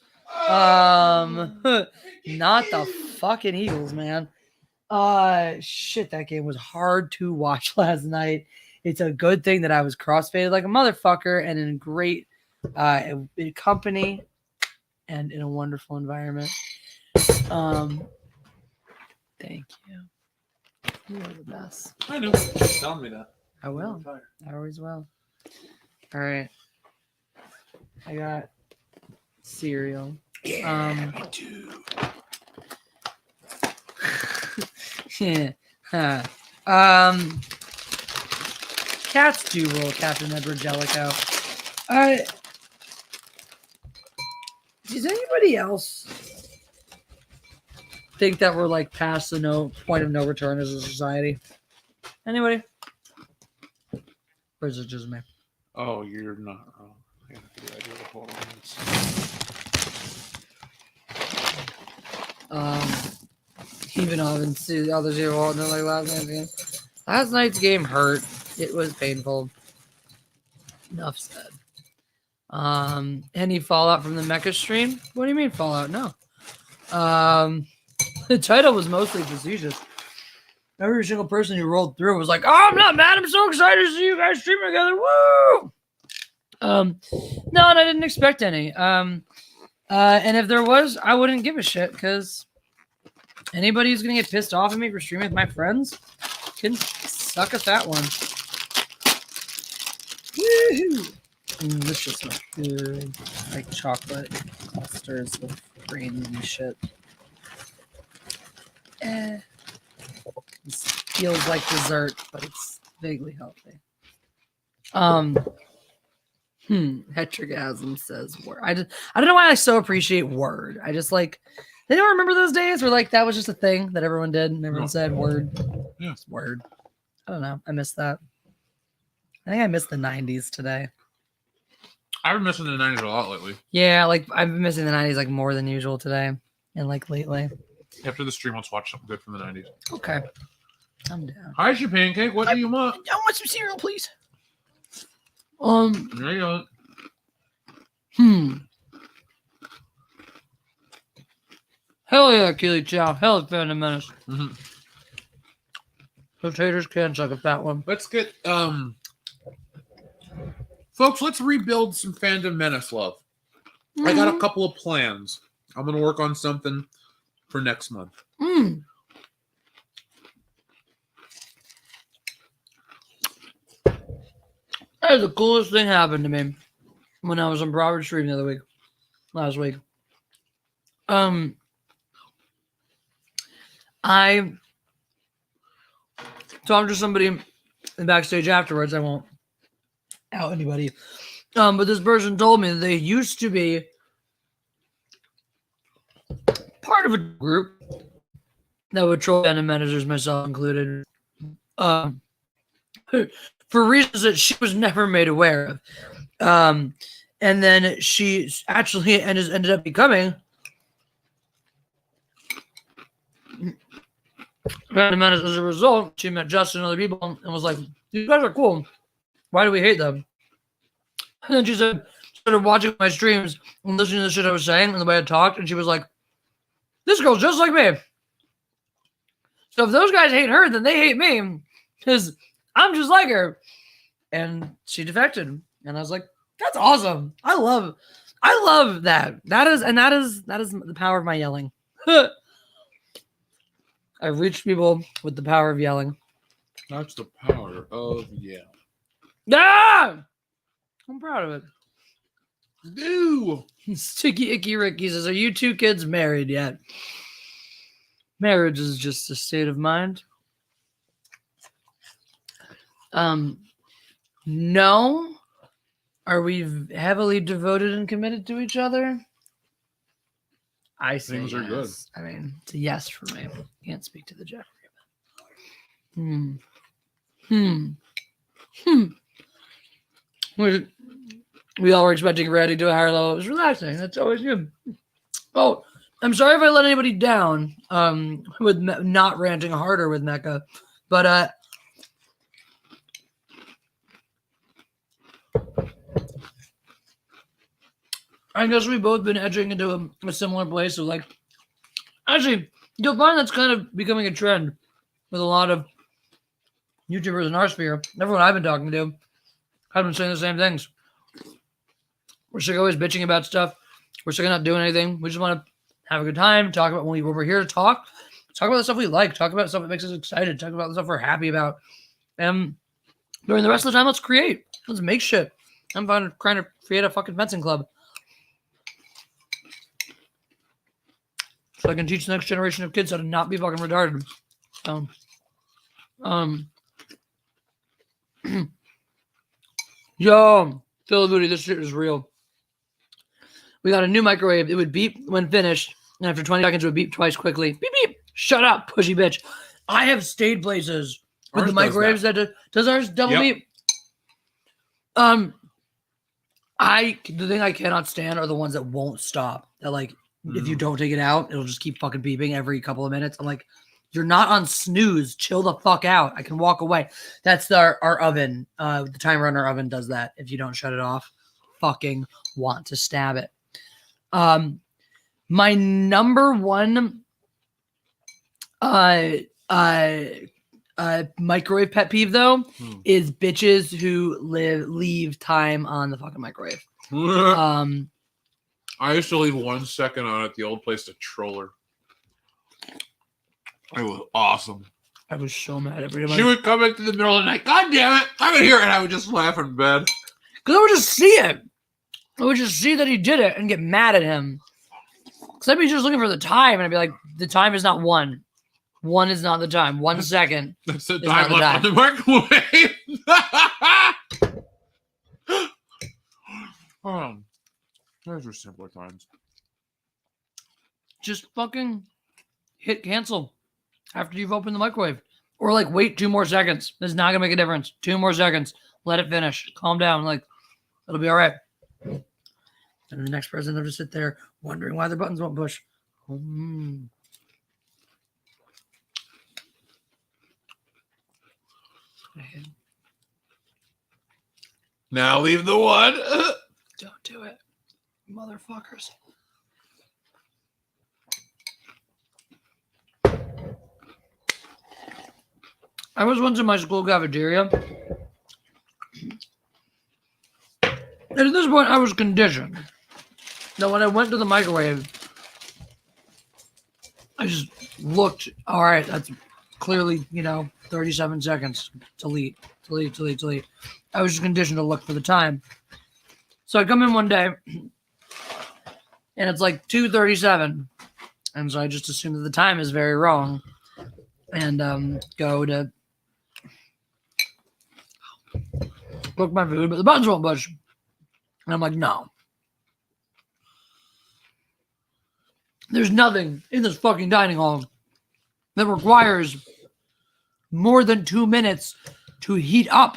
Not the fucking Eagles, man. Shit, that game was hard to watch last night. It's a good thing that I was crossfaded like a motherfucker and in great in company and in a wonderful environment. Thank you. You are the best. I know. Just telling me that. I will. I always will. All right. I got cereal. Yeah, me too. Yeah. Cats do roll, Captain Edward Jellicoe. Does anybody else think that we're like past the point of no return as a society? Anybody? Or is it just me? Oh, you're not wrong. I got the idea of the whole Even though I haven't seen the others here watching like last night's game. Last night's game hurt. It was painful. Enough said. Any fallout from the Mecha stream? What do you mean fallout? No. The title was mostly facetious. Every single person who rolled through was like, "Oh, I'm not mad. I'm so excited to see you guys stream together." Woo! No, and I didn't expect any. And if there was, I wouldn't give a shit because anybody who's gonna get pissed off at me for streaming with my friends can suck a fat one. Woohoo! This just smells good, like chocolate clusters with grains and shit. This feels like dessert, but it's vaguely healthy. Hetergasm says word. I don't know why I so appreciate word. I just like they don't remember those days where like that was just a thing that everyone did and everyone said word. Yeah. It's word. I don't know. I miss that. I think I missed the 90s today. I've been missing the 90s a lot lately. Yeah, like I've been missing the 90s like more than usual today and like lately. After the stream, let's watch something good from the 90s. Okay. I'm down. Hi, your pancake. What do you want? I want some cereal, please. There you go. Hell yeah, Keely Chow. Hell yeah, Phantom Menace. Mm-hmm. Those haters can suck a fat one. Let's get folks, let's rebuild some Phantom Menace love. I got a couple of plans. I'm gonna work on something for next month. That is the coolest thing happened to me when I was on Broward stream last week. I talked to somebody in backstage afterwards. I won't out anybody. But this person told me that they used to be part of a group that would troll Phantom Menacers, myself included, for reasons that she was never made aware of. And then she actually ended up becoming Phantom Menace as a result. She met Justin and other people and was like, "These guys are cool. Why do we hate them?" And then she started watching my streams and listening to the shit I was saying and the way I talked, and she was like, "This girl's just like me. So if those guys hate her, then they hate me because I'm just like her." And she defected, and I was like, "That's awesome. I love that. That is the power of my yelling." I've reached people with the power of yelling. That's the power of yelling. Ah! I'm proud of it. Ew. Sticky Icky Ricky says, "Are you two kids married yet?" Marriage is just a state of mind. No. Are we heavily devoted and committed to each other? I say Things are good. yes. I mean, it's a yes for me. Can't speak to the Jeffrey. Hmm. We all were expecting Randy to a higher level. It was relaxing. That's always good. Oh, I'm sorry if I let anybody down with not ranting harder with Mecca, but I guess we've both been edging into a similar place of like, actually, you'll find that's kind of becoming a trend with a lot of YouTubers in our sphere. Everyone I've been talking to have been saying the same things. We're sick of always bitching about stuff. We're sick of not doing anything. We just want to have a good time, talk about when we're here to talk about the stuff we like, talk about stuff that makes us excited, talk about the stuff we're happy about. And during the rest of the time, let's create. Let's make shit. I'm trying to create a fucking fencing club. So I can teach the next generation of kids how to not be fucking retarded. Yo, Phil Booty, this shit is real. We got a new microwave. It would beep when finished, and after 20 seconds, it would beep twice quickly. Beep, beep. Shut up, pushy bitch. I have stayed places with Ours the microwaves does ours double beep? The thing I cannot stand are the ones that won't stop. That like, if you don't take it out, it'll just keep fucking beeping every couple of minutes. I'm like, you're not on snooze. Chill the fuck out. I can walk away. That's our oven. The timer on our oven does that. If you don't shut it off, fucking want to stab it. My number one microwave pet peeve though is bitches who leave time on the fucking microwave. I used to leave 1 second on at the old place to troll her. It was awesome. I was so mad at everybody. She would come into the middle of the night. God damn it! I'm in here, and I would just laugh in bed. Because I would just see it. I would just see that he did it and get mad at him. Because I'd be just looking for the time, and I'd be like, the time is not 1. 1 is not the time. 1 second. That's the is time not left on the microwave. Those were simpler times. Just fucking hit cancel after you've opened the microwave. Or like wait 2 more seconds. It's not gonna make a difference. 2 more seconds. Let it finish. Calm down. Like, it'll be all right. And the next person will just sit there wondering why their buttons won't push. Now leave the one. Don't do it, motherfuckers. I was once in my school cafeteria. And at this point, I was conditioned that when I went to the microwave, I just looked, all right, that's clearly, 37 seconds. Delete. I was just conditioned to look for the time. So I come in one day, and it's like 2:37. And so I just assume that the time is very wrong. And go to cook my food, but the buttons won't push. And I'm like, no. There's nothing in this fucking dining hall that requires more than 2 minutes to heat up.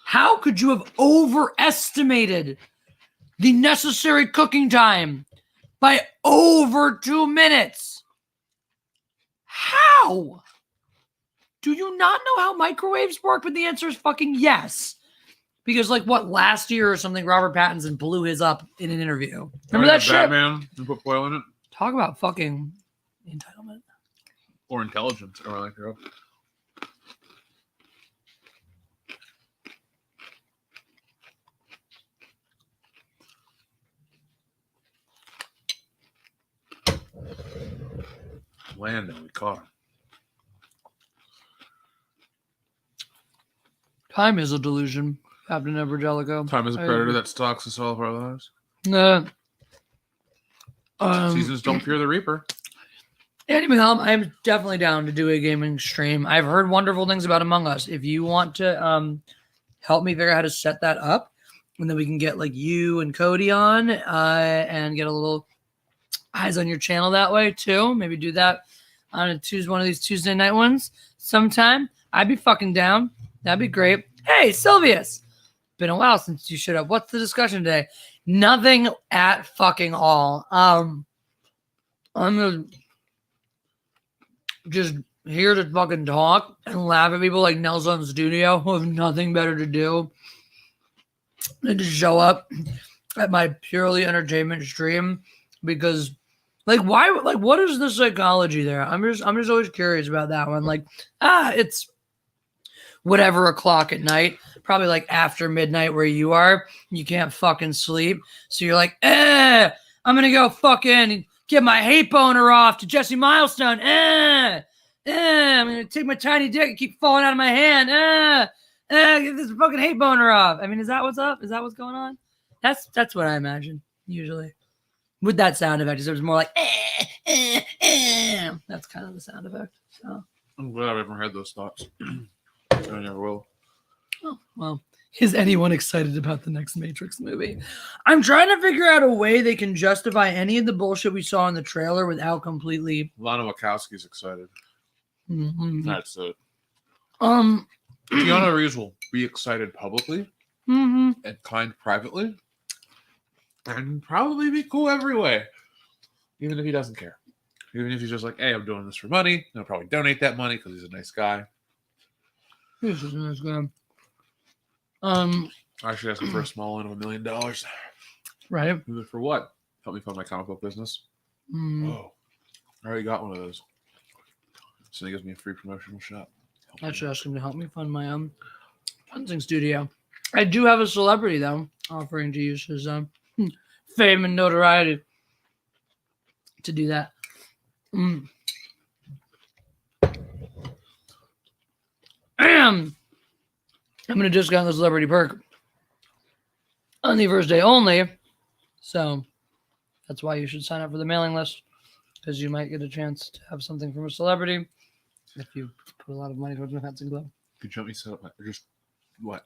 How could you have overestimated the necessary cooking time by over 2 minutes? How? Do you not know how microwaves work? But the answer is fucking yes. Because last year or something, Robert Pattinson blew his up in an interview. Remember that shit? Batman and put foil in it? Talk about fucking entitlement. Or intelligence, or like that. Lando, we caught him. Time is a delusion, Captain Evangelico. Time is a predator that stalks us all of our lives. Seasons don't fear the Reaper. Anyway, I'm definitely down to do a gaming stream. I've heard wonderful things about Among Us. If you want to help me figure out how to set that up, and then we can get you and Cody on and get a little eyes on your channel that way too. Maybe do that on one of these Tuesday night ones sometime. I'd be fucking down. That'd be great. Hey, Sylvius. Been a while since you showed up. What's the discussion today? Nothing at fucking all. I'm just here to fucking talk and laugh at people like Nelson Studio who have nothing better to do than to show up at my purely entertainment stream because why what is the psychology there? I'm just always curious about that one. Like, it's whatever o'clock at night, probably like after midnight where you are, you can't fucking sleep. So you're like, I'm gonna go fucking get my hate boner off to Jessi Milestone. I'm gonna take my tiny dick and keep falling out of my hand. Get this fucking hate boner off. I mean, is that what's up? Is that what's going on? That's what I imagine usually. With that sound effect, it was more like that's kind of the sound effect. So I'm glad I've never had those thoughts. I never will. Oh, well, is anyone excited about the next Matrix movie? I'm trying to figure out a way they can justify any of the bullshit we saw in the trailer without completely. Lana Wachowski's excited. Mm-hmm. That's it. Keanu Reeves will be excited publicly and kind privately, and probably be cool every way, even if he doesn't care. Even if he's just like, "Hey, I'm doing this for money," he'll probably donate that money because he's a nice guy. He's just a nice guy. I should ask him for a small loan of $1 million. Right. For what? Help me fund my comic book business. Oh, I already got one of those. So he gives me a free promotional shot. I should ask him to help me fund my ranting studio. I do have a celebrity though offering to use his fame and notoriety to do that. I'm gonna discount the celebrity perk on the first day only, so that's why you should sign up for the mailing list, because you might get a chance to have something from a celebrity if you put a lot of money towards my fencing club. Could you help me set up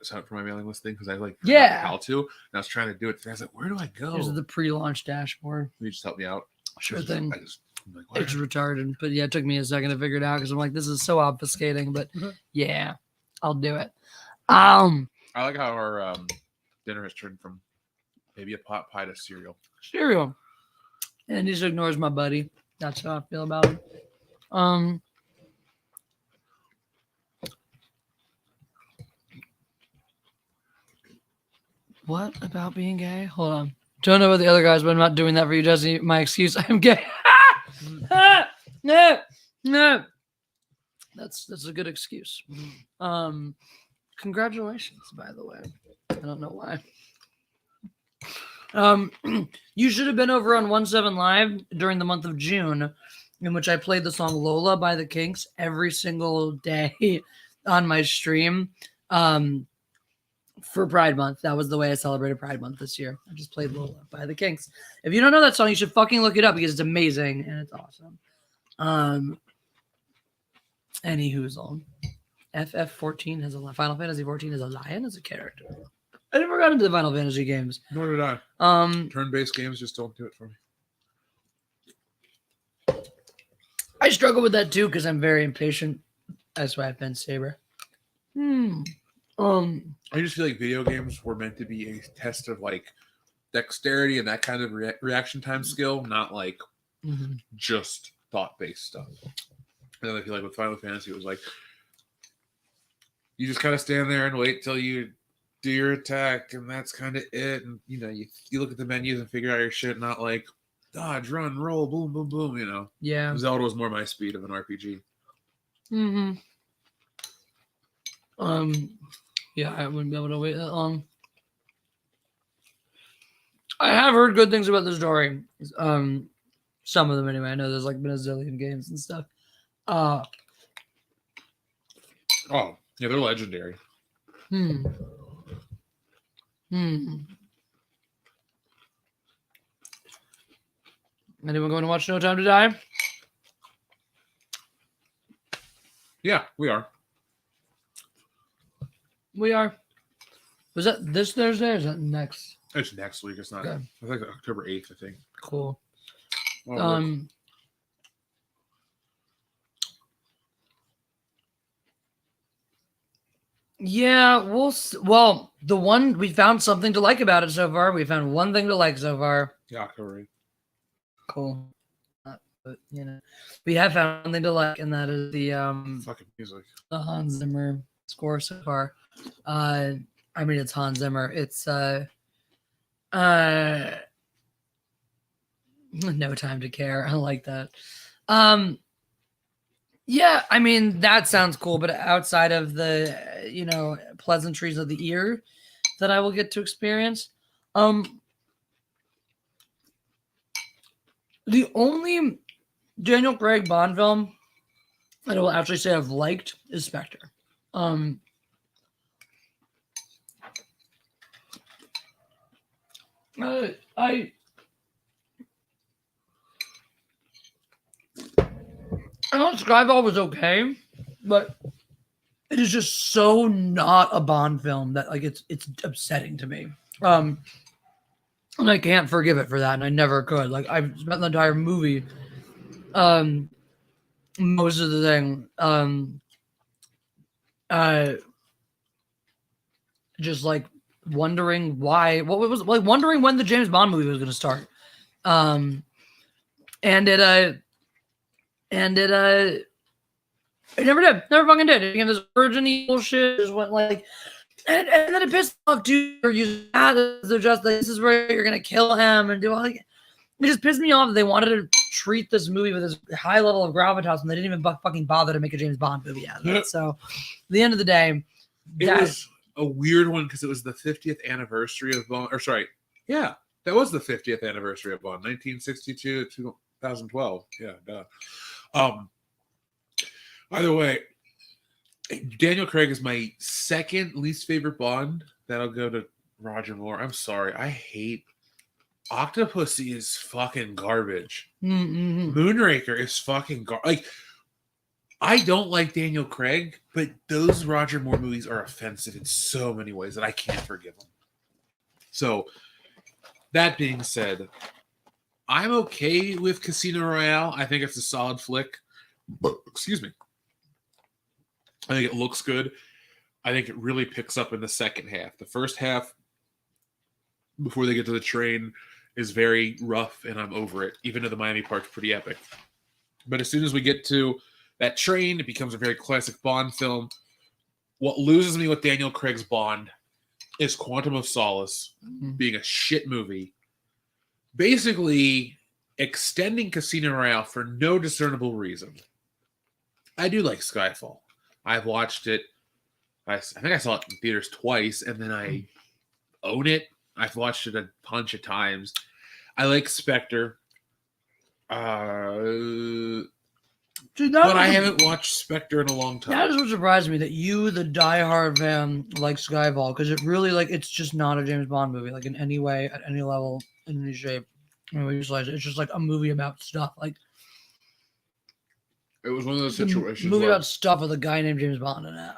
sign up for my mailing list thing? Because I Yeah. how to, and I was trying to do it today. I was like, where do I go? Here's the pre-launch dashboard. Will you just help me out? Sure thing. I'm like, where? It's retarded, but yeah, it took me a second to figure it out because I'm like, this is so obfuscating, but yeah, I'll do it. I like how our dinner has turned from maybe a pot pie to cereal. Cereal. And he just ignores my buddy. That's how I feel about him. What about being gay? Hold on. Don't know about the other guys, but I'm not doing that for you, Jessi. My excuse, I'm gay. No. That's a good excuse. Congratulations, by the way. I don't know why. You should have been over on 17 Live during the month of June, in which I played the song Lola by the Kinks every single day on my stream. For Pride Month. That was the way I celebrated Pride Month this year. I just played Lola by the Kinks. If you don't know that song, you should fucking look it up because it's amazing and it's awesome. Any whoozle. FF14 has a Final Fantasy 14 has a lion as a character. I never got into the Final Fantasy games. Nor did I. Turn-based games just don't do it for me. I struggle with that too because I'm very impatient. That's why I've been Saber. I just feel like video games were meant to be a test of like dexterity and that kind of reaction time skill, not like just thought-based stuff. And then I feel like with Final Fantasy, it was like you just kind of stand there and wait till you do your attack, and that's kind of it. And you look at the menus and figure out your shit, not like dodge, run, roll, boom, boom, boom. Yeah. Zelda was more my speed of an RPG. Yeah, I wouldn't be able to wait that long. I have heard good things about the story. Some of them anyway. I know there's like been a zillion games and stuff. Oh, yeah, they're legendary. Anyone going to watch No Time to Die? Yeah, we are. We are. Was that this Thursday or is that next? It's next week. It's not. Okay. I think October 8th, I think. Cool. Yeah, well, the one we found something to like about it so far. We found one thing to like so far. Yeah, correct. Cool. But we have found something to like, and that is the Fucking music. the Hans Zimmer score so far. I mean, it's Hans Zimmer. It's No Time to Care. I like that. Yeah, I mean, that sounds cool, but outside of the pleasantries of the ear that I will get to experience, the only Daniel Craig Bond film that I will actually say I've liked is Spectre. I thought Skyfall was okay, but it is just so not a Bond film that like it's upsetting to me. And I can't forgive it for that, and I never could. Like I've spent the entire movie, most of the thing, just like wondering what was like wondering when the James Bond movie was going to start. And it never did. Never fucking did. It became this Virgin Evil shit. Just went like, and then it pissed off, dude. They're just like, this is where you're gonna kill him and do all like. It just pissed me off that they wanted to treat this movie with this high level of gravitas, and they didn't even fucking bother to make a James Bond movie out of it. So, at the end of the day, it was a weird one because it was the 50th anniversary of Bond. Or sorry, yeah, that was the 50th anniversary of Bond, 1962 to 2012. Yeah, duh. By the way, Daniel Craig is my second least favorite Bond. That'll go to Roger Moore. I'm sorry. I hate Octopussy is fucking garbage. Mm-hmm. Moonraker is fucking like I don't like Daniel Craig, but those Roger Moore movies are offensive in so many ways that I can't forgive them. So that being said, I'm okay with Casino Royale. I think it's a solid flick. Excuse me. I think it looks good. I think it really picks up in the second half. The first half, before they get to the train, is very rough, and I'm over it, even though the Miami part's pretty epic. But as soon as we get to that train, it becomes a very classic Bond film. What loses me with Daniel Craig's Bond is Quantum of Solace being a shit movie. Basically, extending Casino Royale for no discernible reason. I do like Skyfall. I've watched it. I think I saw it in theaters twice, and then I own it. I've watched it a bunch of times. I like Spectre. But I haven't watched Spectre in a long time. That is what surprised me, that you, the diehard fan, like Skyfall, because it really, like, it's just not a James Bond movie, like, in any way, at any level, in any shape. It's just like a movie about stuff. Like, it was one of those situations. A movie about stuff with a guy named James Bond in it.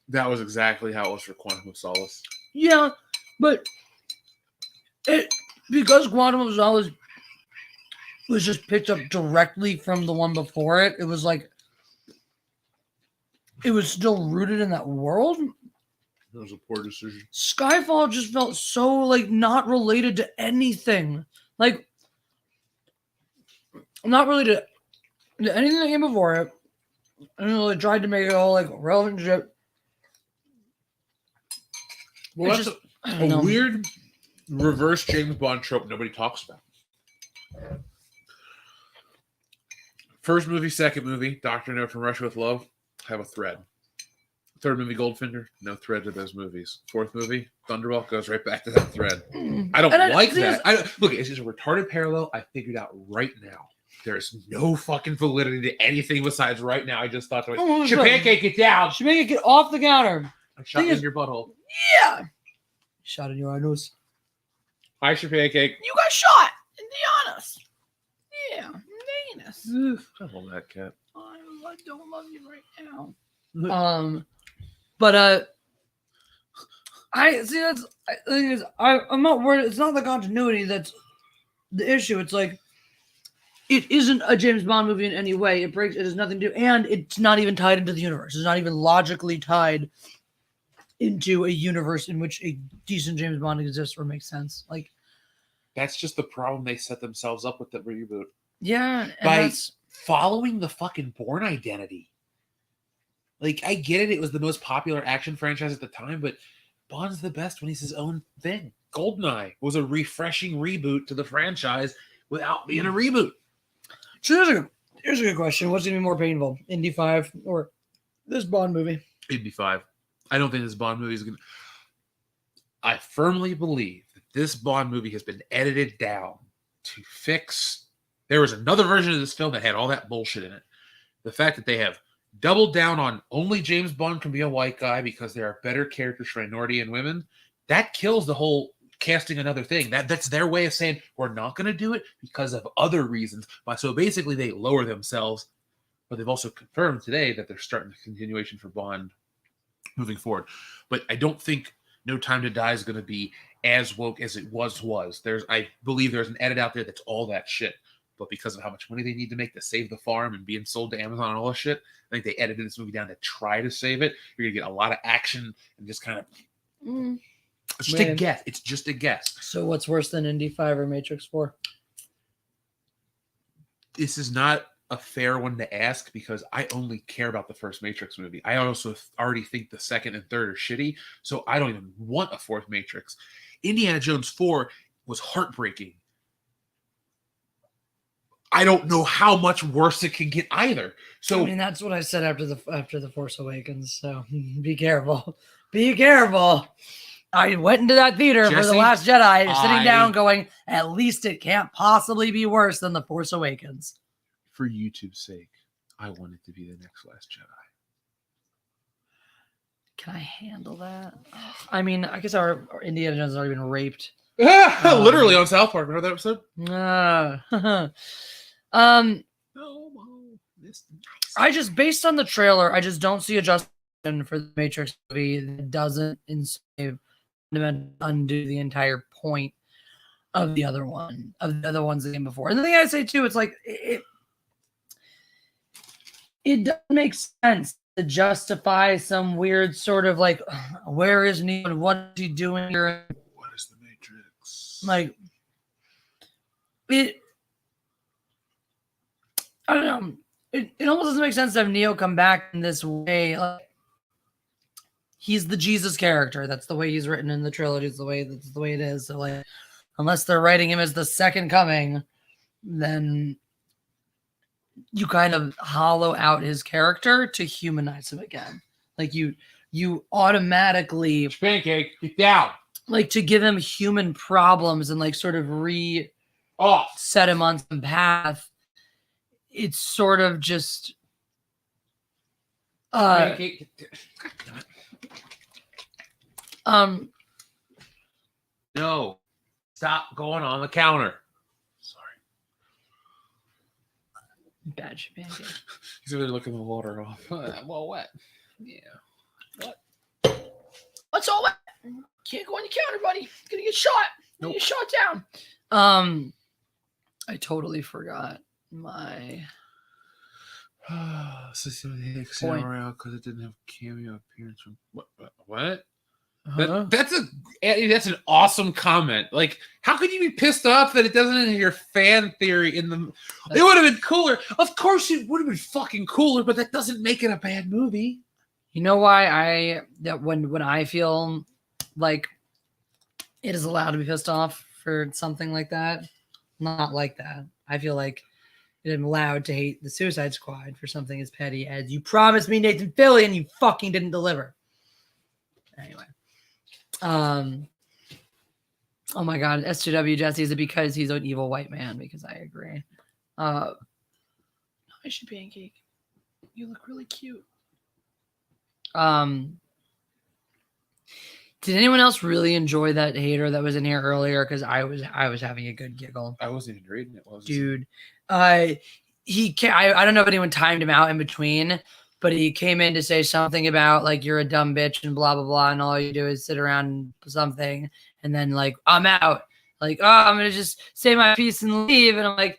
That was exactly how it was for Quantum of Solace. Yeah, but because Quantum of Solace was just picked up directly from the one before it, it was like it was still rooted in that world. That was a poor decision. Skyfall just felt so like not related to anything. Like not related to anything that came before it. And they tried to make it all like relevant shit. Well, that's a weird reverse James Bond trope nobody talks about. First movie, second movie, Dr. No from Russia with Love, have a thread. Third movie, Goldfinger, no thread to those movies. Fourth movie, Thunderball, goes right back to that thread. I don't like that. Look, it's just a retarded parallel I figured out right now. There's no fucking validity to anything besides right now. I just thought to myself, Shapancake, get down. Shapancake, get off the counter. I shot in your butthole. Yeah. Shot in your nose. Hi, Shapancake. You got shot. In the honest. Yeah. Venus. I love that cat. I don't love you right now. But I see that's the thing is I'm not worried. It's not the continuity that's the issue. It's like it isn't a James Bond movie in any way. It has nothing to do, and it's not even tied into the universe. It's not even logically tied into a universe in which a decent James Bond exists or makes sense. Like, That's just the problem they set themselves up with the reboot. yeah, and By that's following the fucking Bourne identity. Like, I get it. It was the most popular action franchise at the time, but Bond's the best when he's his own thing. GoldenEye was a refreshing reboot to the franchise without being a reboot. so. Here's a good question: what's gonna be more painful, Indy 5 or this Bond movie? Indy 5. I don't think this Bond movie is going to... I firmly believe that this Bond movie has been edited down to fix... There was another version of this film that had all that bullshit in it. The fact that they have doubled down on only James Bond can be a white guy because there are better characters for minority and women, that kills the whole casting another thing. That's their way of saying, we're not going to do it because of other reasons. So basically they lower themselves, but they've also confirmed today that they're starting the continuation for Bond moving forward. But I don't think No Time to Die is going to be as woke as it was. I believe there's an edit out there that's all that shit. But because of how much money they need to make to save the farm and being sold to Amazon and all that shit, I think they edited this movie down to try to save it. You're going to get a lot of action and just kind of... It's just a guess. It's just a guess. So what's worse than Indy 5 or Matrix 4? This is not a fair one to ask because I only care about the first Matrix movie. I also already think the second and third are shitty, so I don't even want a fourth Matrix. Indiana Jones 4 was heartbreaking. I don't know how much worse it can get either. So I mean, that's what I said after the Force Awakens. So be careful. Be careful. I went into that theater for The Last Jedi, sitting down going, at least it can't possibly be worse than The Force Awakens. For YouTube's sake, I want it to be the next Last Jedi. Can I handle that? I mean, I guess our Indiana Jones has already been raped. Literally on South Park. Remember that episode? I just, based on the trailer, I just don't see a justification for the Matrix movie that doesn't undo the entire point of the other one, of the other ones that came before. And the thing I say too, it's like it doesn't make sense to justify some weird sort of like, where is Neo and what is he doing here? What is the Matrix? Like I don't know. It almost doesn't make sense to have Neo come back in this way. Like, he's the Jesus character. That's the way he's written in the trilogy. That's the way it is. So like, unless they're writing him as the second coming, then you kind of hollow out his character to humanize him again. Like you automatically pancake, get down. Like to give him human problems and like sort of set him on some no. It's sort of just no, stop going on the counter. Sorry. Bad shit pancake. He's really looking the water off. Well, wet. Yeah. What? What's all wet? Can't go on the counter, buddy. Gonna get shot. Nope. Get shot down. I totally forgot my point because it didn't have cameo appearance from what? Uh-huh. That's an awesome comment. Like, how could you be pissed off that it doesn't have your fan theory in the? It would have been cooler. Of course, it would have been fucking cooler, but that doesn't make it a bad movie. You know why when I feel like it is allowed to be pissed off for something like that, not like that. I feel like I'm allowed to hate the Suicide Squad for something as petty as you promised me Nathan Fillion, you fucking didn't deliver. Anyway. Oh my god, SJW Jessi, is it because he's an evil white man? Because I agree. I should pancake. You look really cute. Did anyone else really enjoy that hater that was in here earlier? Because I was having a good giggle. I wasn't even reading it. Dude, I don't know if anyone timed him out in between, but he came in to say something about like you're a dumb bitch and blah blah blah, and all you do is sit around and something, and then like I'm out, like I'm gonna just say my piece and leave, and I'm like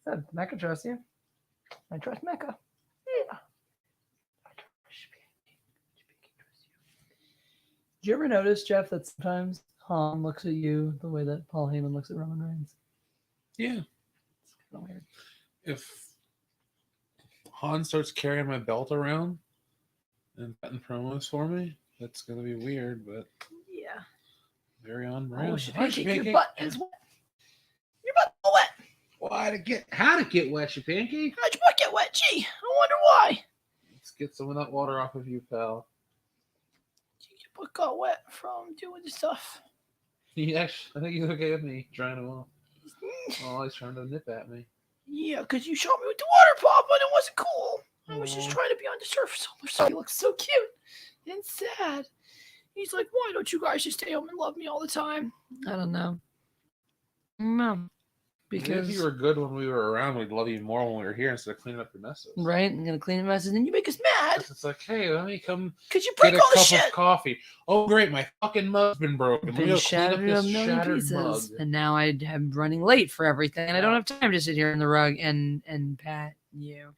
said, Mecca trusts you. I trust Mecca. Yeah. Did you ever notice, Jeff, that sometimes Han looks at you the way that Paul Heyman looks at Roman Reigns? Yeah. It's kind of weird. If Han starts carrying my belt around and cutting promos for me, that's gonna be weird, but Yeah. very on brand. Oh, pancake, your butt is wet. Your butt's all wet. How to get wet, you pancake? How'd your butt get wet? Gee, I wonder why. Let's get some of that water off of you, pal. Your butt got wet from doing the stuff. I think he's okay with me trying to Oh, he's trying to nip at me. Yeah, because you shot me with the water pop and it wasn't cool. I was just Aw. trying to be on the surface. So he looks so cute and sad. He's like, why don't you guys just stay home and love me all the time? I don't know. No. Because if you were good when we were around, we'd love you more when we were here instead of cleaning up your messes. right, I'm gonna clean the mess and then you make us mad It's like, hey, let me come because you get break a all the cup shit. of coffee. Oh, great, my fucking mug's been broken. Let me Been go clean up shattered a this million shattered pieces, mug. and now I'm running late for everything, and I don't have time to sit here in the rug and pat you.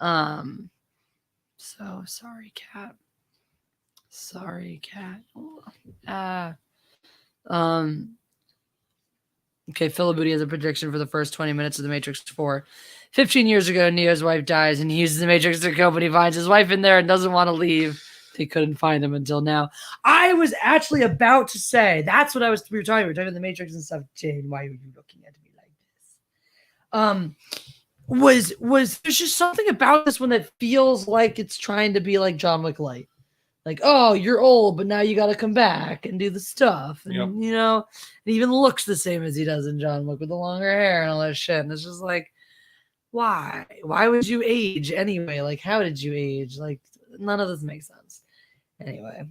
So sorry, cat. Sorry, cat. Okay, Philibooty has a prediction for the first 20 minutes of The Matrix 4. 15 years ago, Neo's wife dies, and he uses the Matrix to cope, but he finds his wife in there and doesn't want to leave. They couldn't find him until now. I was actually about to say, that's what we were talking about the Matrix and stuff. Jane, why are you looking at me like this? Was there's just something about this one that feels like it's trying to be like John Wick Light. Like, oh, you're old, but now you got to come back and do the stuff. And, you know, it even looks the same as he does in John Wick with the longer hair and all that shit. And it's just like, why? Why would you age anyway? Like, how did you age? Like, none of this makes sense. Anyway,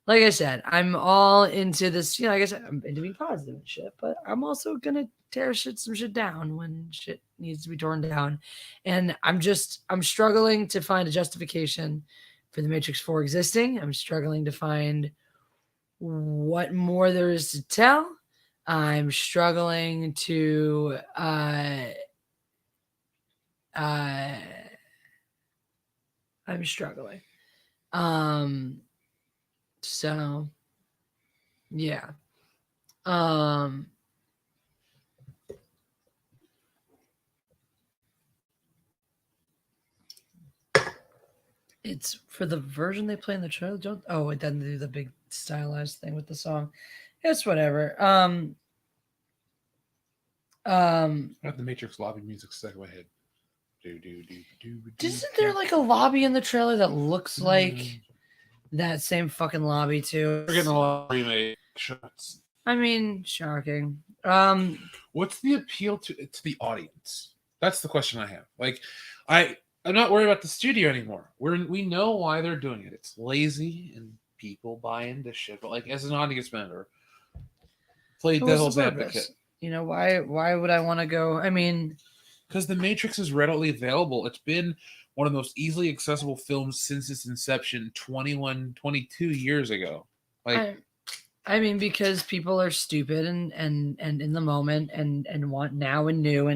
like I said, I'm all into this, like I said, I'm into being positive and shit, but I'm also going to tear some shit down when shit needs to be torn down. And I'm struggling to find a justification for the Matrix 4 existing. I'm struggling to find what more there is to tell. I'm struggling to, I'm struggling. So yeah. It's for the version they play in the trailer. It doesn't do the big stylized thing with the song. It's whatever. Got the Matrix lobby music stuck in my head. Isn't there like a lobby in the trailer that looks like that same fucking lobby too? We're getting a lot of remake shots. I mean, shocking. What's the appeal to the audience? That's the question I have. Like, I'm not worried about the studio anymore. We know why they're doing it. It's lazy and people buy into shit. But like, as an audience member, play devil's advocate. You know, why would I want to go? I mean, because The Matrix is readily available. It's been one of the most easily accessible films since its inception 22 years ago. Like, I mean, because people are stupid and in the moment and want now and new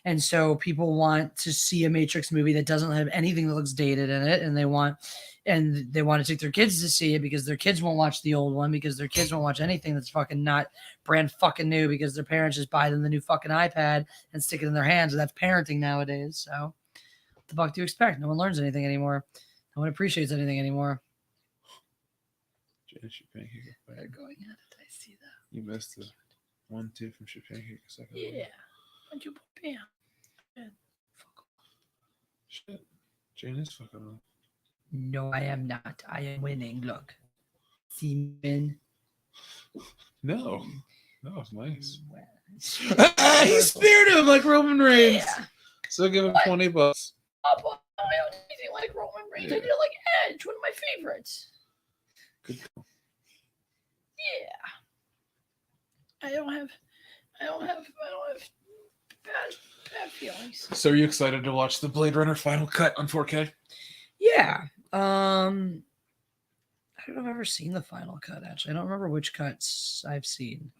and so people want to see a Matrix movie that doesn't have anything that looks dated in it, and they want to take their kids to see it because their kids won't watch the old one, because their kids won't watch anything that's fucking not brand fucking new, because their parents just buy them the new fucking iPad and stick it in their hands, and that's parenting nowadays. So what the fuck do you expect? No one learns anything anymore. No one appreciates anything anymore. Janice, your pancake. They're going at it. I see that. You missed the 1-2 from Ship Pancake a second. Yeah. Why'd you bam? Fuck off. Shit. Janice fucking up. No, I am not. I am winning. Look. Seaman. No. That was nice. Well, He speared him like Roman Reigns. yeah. So give him $20. I don't do anything like Roman Reigns. Yeah. I did it like Edge, one of my favorites. Good call. Yeah. I don't have bad feelings. So are you excited to watch the Blade Runner final cut on 4K? Yeah. I don't know if I've ever seen the final cut, actually. I don't remember which cuts I've seen.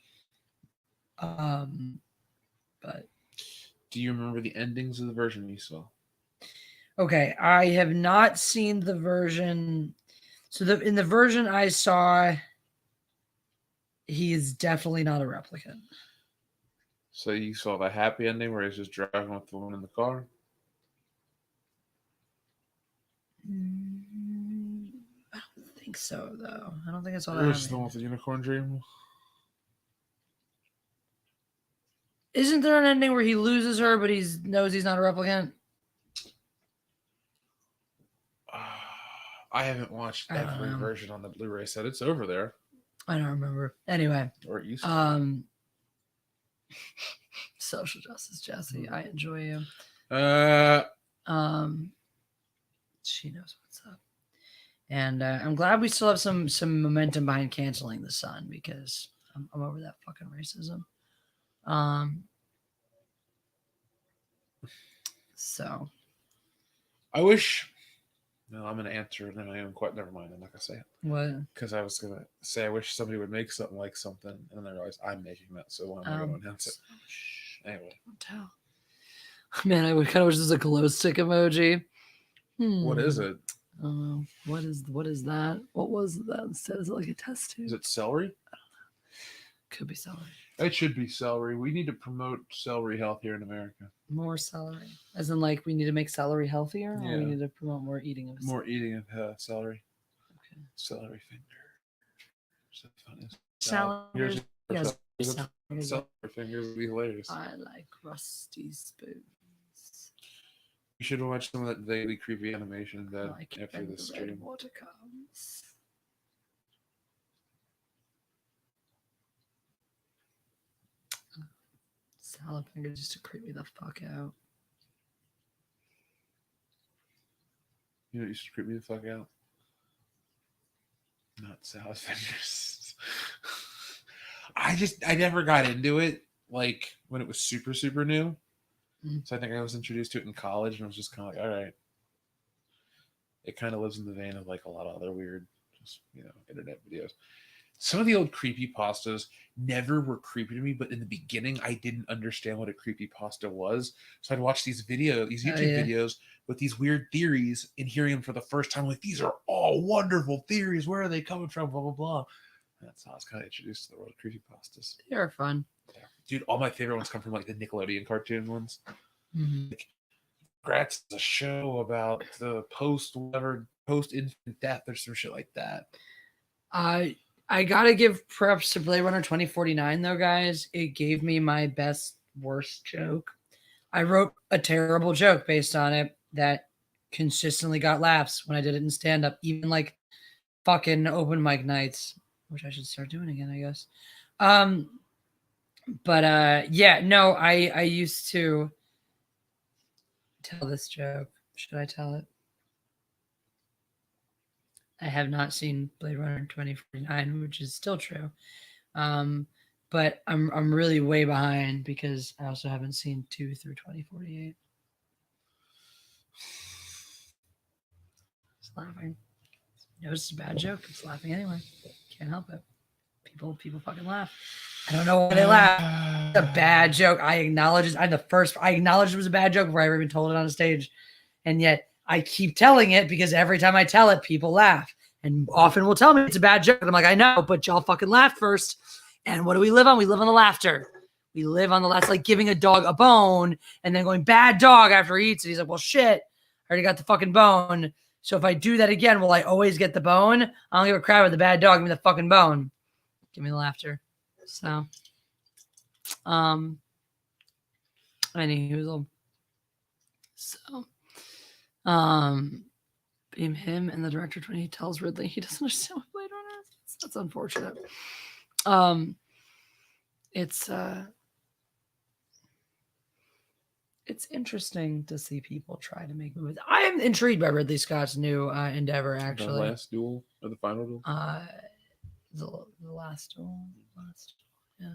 But Do you remember the endings of the version you saw? okay, I have not seen the version. So in the version I saw, he is definitely not a replicant. So you saw the happy ending where he's just driving with the woman in the car? I don't think so, though. I don't think I saw that. Where's the one with the unicorn dream? Isn't there an ending where he loses her, but he knows he's not a replicant? I haven't watched every version on the Blu-ray set. It's over there. I don't remember. Anyway. Or it used to. Social justice, Jessi. I enjoy you. She knows what's up. And I'm glad we still have some momentum behind canceling the Sun, because I'm over that fucking racism. So I wish. No, I'm gonna answer, and then I am quite. Never mind. I'm not gonna say it. What? Because I was gonna say I wish somebody would make something like something, and then I realized I'm making that, so why am I going to announce it? Anyway, don't tell. Man, I would kind of wish there's a glow stick emoji. What is it? Oh, what is that? What was that instead? Is it like a test tube? Is it celery? I don't know. Could be celery. It should be celery. We need to promote celery health here in America. More celery, as in like we need to make celery healthier, Yeah. or we need to promote more eating of More eating of celery. Okay. Celery finger. Salad. Yes. Celery fingers would be hilarious. I like rusty spoons. You should watch some of that vaguely creepy animation that Like after when the the stream. red water comes. Salad finger just to creep me the fuck out. You know what used to creep me the fuck out? Not salad fingers. I never got into it like when it was super, super new. So I think I was introduced to it in college, and I was just kind of like, all right. It kind of lives in the vein of like a lot of other weird, just, internet videos. Some of the old creepypastas never were creepy to me, but in the beginning, I didn't understand what a creepypasta was. So I'd watch these YouTube videos with these weird theories, and hearing them for the first time, like, these are all wonderful theories. Where are they coming from? Blah, blah, blah. And that's how I was kind of introduced to the world of creepypastas. They're fun. Yeah. Dude, all my favorite ones come from like the Nickelodeon cartoon ones. Mm-hmm. Like, Grats is a show about the post-infant death or some shit like that. I gotta give props to Blade Runner 2049 though, guys. It gave me my worst joke. I wrote a terrible joke based on it that consistently got laughs when I did it in stand-up, even like fucking open mic nights, which I should start doing again, I guess. I used to tell this joke. Should I tell it? I have not seen Blade Runner 2049, which is still true. But I'm really way behind because I also haven't seen 2 through 2048. It's laughing. No, it's a bad joke. It's laughing anyway. Can't help it. People fucking laugh. I don't know why they laugh. It's a bad joke. I acknowledge it. I acknowledged it was a bad joke before I ever even told it on a stage. And yet I keep telling it because every time I tell it, people laugh. And often will tell me it's a bad joke. And I'm like, I know, but y'all fucking laughed first. And what do we live on? We live on the laughter. We live on the laughter. It's like giving a dog a bone and then going, bad dog, after he eats it. He's like, well, shit, I already got the fucking bone. So if I do that again, will I always get the bone? I don't give a crap with the bad dog. Give me the fucking bone. Give me the laughter. So, anywho, him and the director when he tells Ridley he doesn't understand what Blade Runner is. That's unfortunate. It's interesting to see people try to make movies. I am intrigued by Ridley Scott's new endeavor, actually. The last duel or the final duel? The last duel. Yeah.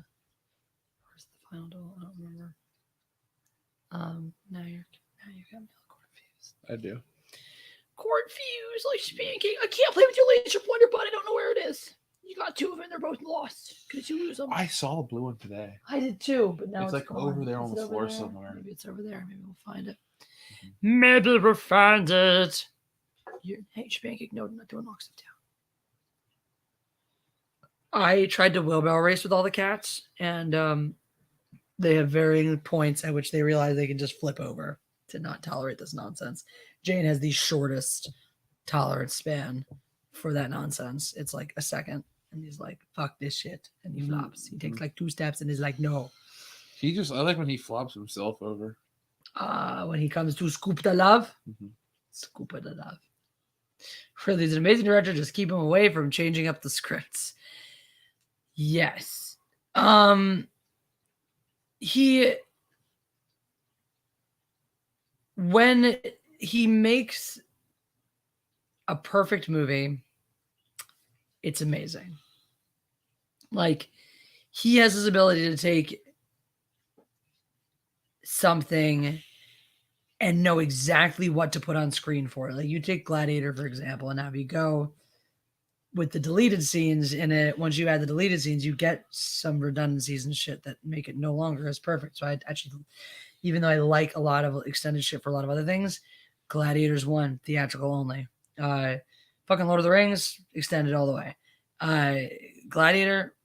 Where's the final duel? I don't remember. Now you got me all confused. I do. Confused like pancake. I can't play with your laser pointer, but I don't know where it is. You got 2 of them. They're both lost because you lose them. I saw a blue one today. I did too, but now It's like gone. over there on Is the it over floor there? somewhere. Maybe it's over there. Maybe we'll find it. Mm-hmm. Maybe we'll find it. Hey, Pancake, no, not doing knock stuff down. I tried to wheelbarrow race with all the cats, and they have varying points at which they realize they can just flip over to not tolerate this nonsense. Jane has the shortest tolerance span for that nonsense. It's like a second, and he's like, "Fuck this shit," and he flops. He takes like 2 steps, and he's like, "No." I like when he flops himself over. When he comes to scoop the love, scoop the love. Really, he's an amazing director. Just keep him away from changing up the scripts. Yes. When he makes a perfect movie, it's amazing. Like, he has this ability to take something and know exactly what to put on screen for it. Like, you take Gladiator, for example, and have you go with the deleted scenes in it. Once you add the deleted scenes, you get some redundancies and shit that make it no longer as perfect. So I actually, even though I like a lot of extended shit for a lot of other things, Gladiator's one, theatrical only. Fucking Lord of the Rings, extended all the way. Gladiator,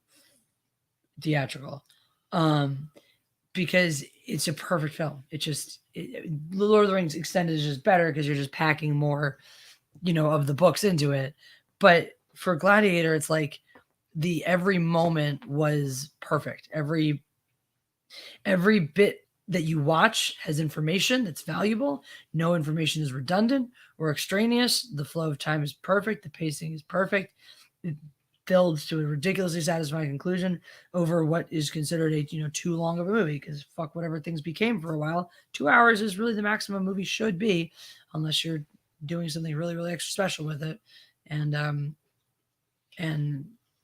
theatrical. Because it's a perfect film. It just, Lord of the Rings extended is just better because you're just packing more, of the books into it. But for Gladiator, it's like every moment was perfect. Every bit that you watch has information that's valuable. No information is redundant or extraneous. The flow of time is perfect. The pacing is perfect. It builds to a ridiculously satisfying conclusion over what is considered a too long of a movie, because fuck whatever things became for a while. 2 hours is really the maximum a movie should be, unless you're doing something really, really extra special with it. And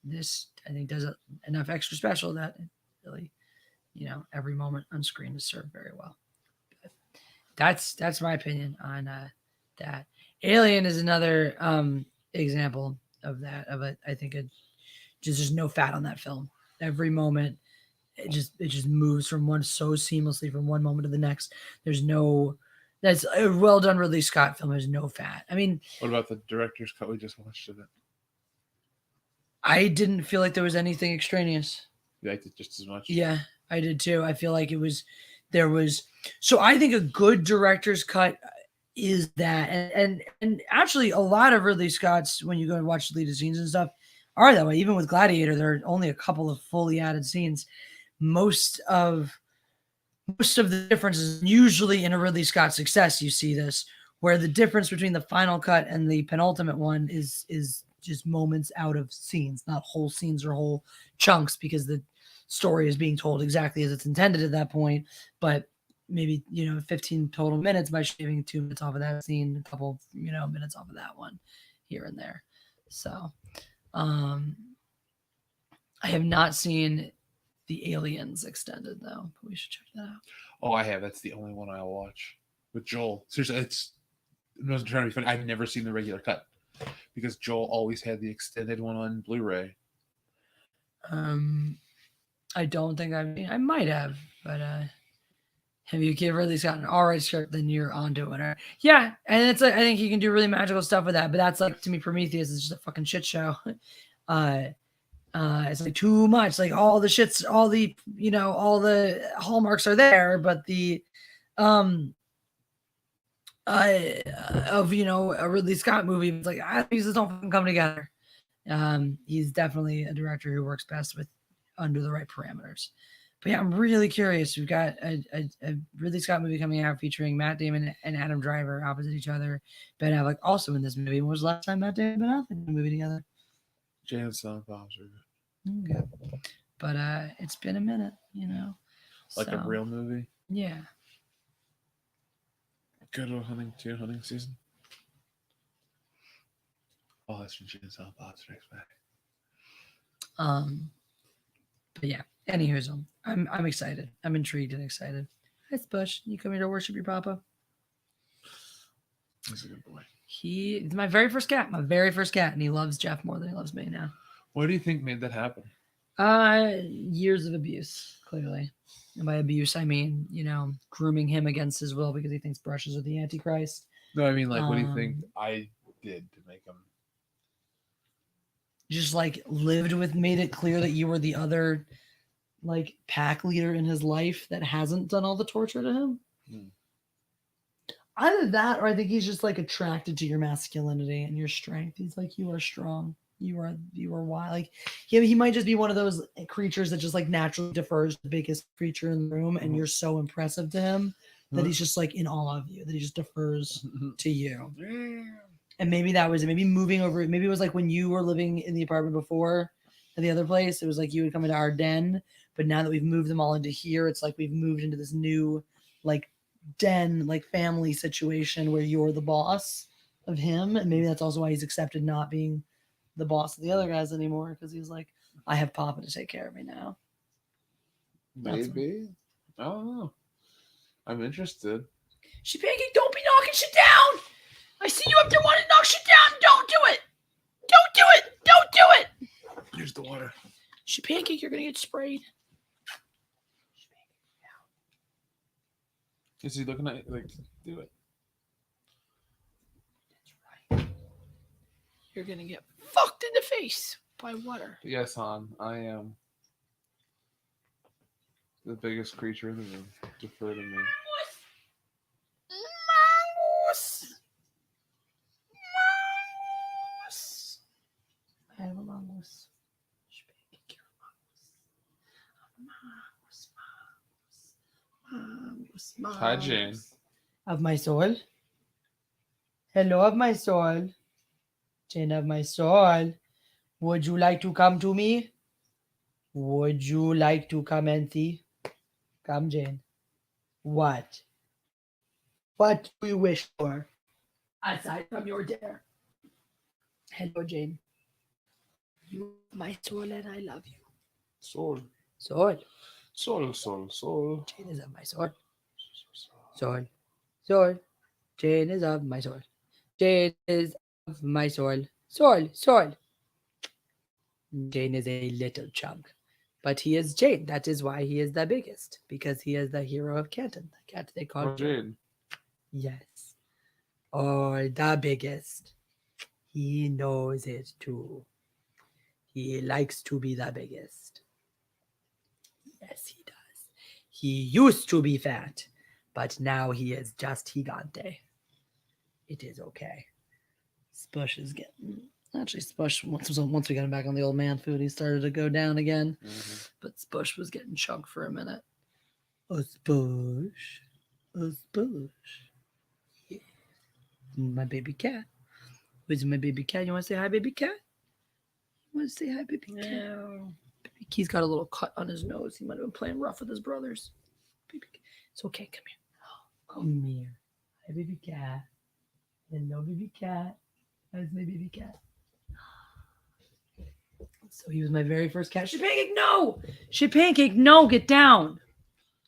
this, I think, does enough extra special that it really, every moment on screen is served very well. But that's my opinion on that. Alien is another example of that. I think just no fat on that film. Every moment, it just moves so seamlessly from one moment to the next. That's a well done Ridley Scott film. There's no fat. I mean, what about the director's cut we just watched of it? I didn't feel like there was anything extraneous. You liked it just as much? Yeah, I did too. I feel like so I think a good director's cut is that, and actually a lot of Ridley Scott's, when you go and watch deleted scenes and stuff, are that way. Even with Gladiator, there are only a couple of fully added scenes. Most of the differences, usually in a Ridley Scott success, you see this, where the difference between the final cut and the penultimate one is just moments out of scenes, not whole scenes or whole chunks, because the story is being told exactly as it's intended at that point. But maybe 15 total minutes by shaving 2 minutes off of that scene, a couple minutes off of that one here and there. So I have not seen the Aliens extended though, but we should check that out. Oh, I have. That's the only one I'll watch with Joel. Seriously, I wasn't trying to be funny. I've never seen the regular cut because Joel always had the extended one on Blu-ray. I don't think I might have, but have you really got an all right script, then you're onto it. Yeah, and it's like, I think he can do really magical stuff with that, but that's like, to me, Prometheus is just a fucking shit show. It's like too much, like all the shits, all the hallmarks are there, but the of a Ridley Scott movie, it's like these don't fucking come together. He's definitely a director who works best with under the right parameters. But yeah, I'm really curious. We've got a Ridley Scott movie coming out featuring Matt Damon and Adam Driver opposite each other. Ben Affleck also in this movie. When was the last time Matt Damon and Ben Affleck did a movie together? Jay and Silent Bob's are good. Okay. But it's been a minute, Like a real movie? Yeah. Good old hunting season. Oh, that's from Jay and Silent Bob Strikes Back. But yeah, anywho, I'm excited. I'm intrigued and excited. Hi, Bush. You come here to worship your papa? He's a good boy. He's my very first cat, and he loves Jeff more than he loves me now. What do you think made that happen? Years of abuse, clearly. And by abuse, I mean, grooming him against his will because he thinks brushes are the Antichrist. No, I mean, like, what do you think I did to make him? Just like made it clear that you were the other like pack leader in his life that hasn't done all the torture to him. Either that, or I think he's just like attracted to your masculinity and your strength. He's like, you are strong. You are wild. Like he might just be one of those creatures that just like naturally defers to the biggest creature in the room, and you're so impressive to him that he's just like in awe of you, that he just defers to you. And maybe that was it. Maybe moving over. Maybe it was like when you were living in the apartment before at the other place. It was like you would come into our den, but now that we've moved them all into here, it's like we've moved into this new like den, like family situation where you're the boss of him. And maybe that's also why he's accepted not being the boss of the other guys anymore, because he's like, I have Papa to take care of me now. Maybe. I don't know. I'm interested. She Pancake, don't be knocking shit down. I see you up there wanting to knock shit down. Don't do it. Don't do it. Don't do it. Here's the water. She Pancake, you're gonna get sprayed. Is he looking at it? Like, do it. That's right. You're gonna get fucked in the face by water. Yes, Han. I am the biggest creature in the room. Defer to me. Mongoose. I have a mongoose. Mongoose. Hi, Jane. Of my soul. Hello, of my soul. Jane of my soul. Would you like to come to me? Would you like to come and see? Come, Jane. What? What do you wish for? Aside from your dare. Hello, Jane. You are my soul and I love you. Soul. Soul. Soul, soul, soul. Jane is of my soul. Soul. Soul. Jane is of my soul. Jane is of my soul. Soul. Soul. Jane is a little chunk. But he is Jane. That is why he is the biggest. Because he is the hero of Canton. The cat they call Oh, Jane. Yes. Or the biggest. He knows it too. He likes to be the biggest. Yes, he does. He used to be fat, but now he is just gigante. It is okay. Spush is getting... Actually, Spush, once we got him back on the old man food, he started to go down again. But Spush was getting chunked for a minute. Oh, Spush. Oh, Spush. Yeah. My baby cat. Where's my baby cat? You want to say hi, baby cat? You want to say hi, baby cat? No. Baby Key's got a little cut on his nose. He might have been playing rough with his brothers. Baby, it's okay. Come here. Come here. Hi, baby cat. Hello, baby cat. How's my baby cat? So he was my very first cat. She Pancake, no! She Pancake, no! Get down.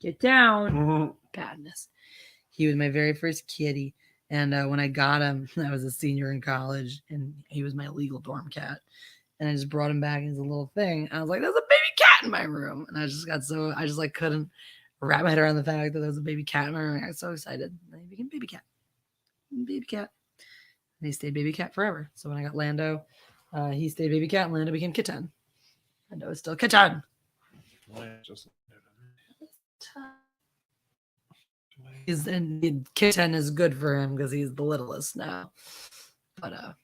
Get down. Badness. He was my very first kitty. And when I got him, I was a senior in college, and he was my legal dorm cat. And I just brought him back as a little thing. I was like, there's a baby cat in my room. And I just couldn't wrap my head around the fact that there was a baby cat in my room. I got so excited. And he became baby cat. Baby cat. And he stayed baby cat forever. So when I got Lando, he stayed baby cat, and Lando became Kitten. Lando is still Kitten. And Kitten is good for him because he's the littlest now. But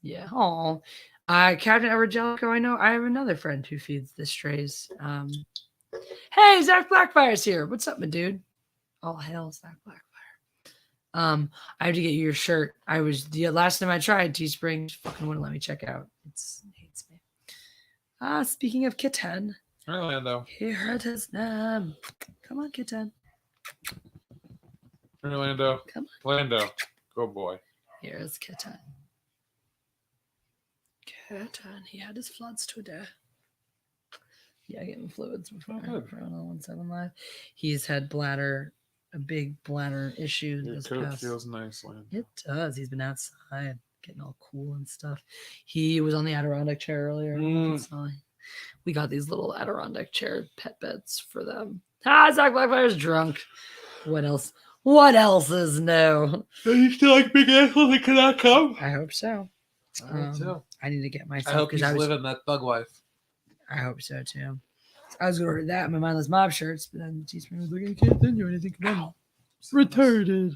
yeah. Oh, Captain Everjellico, I know I have another friend who feeds the strays. Hey, Zach Blackfire's here. What's up, my dude? All hail Zach Blackfire. I have to get you your shirt. The last time I tried, Teespring fucking wouldn't let me check out. It hates me. Speaking of Kitten. Orlando. Here it is now. Come on, Kitten. Orlando. Come on. Lando. Go boy. Here's Kitten. Kitten. He had his floods today. Yeah, getting fluids before another 17 live. He's had a big bladder issue. Your coat feels nice, Lando. It does. He's been outside getting all cool and stuff. He was on the Adirondack chair earlier. So we got these little Adirondack chair pet beds for them. Zach Blackfire's drunk. What else? What else is new? Do you still like big assholes that cannot come? I hope so. I need to get myself. I hope he's living that thug life. I hope so too. I was going to order that in my mindless mob shirts, but then Teespring was like, I can't send you anything. Retarded.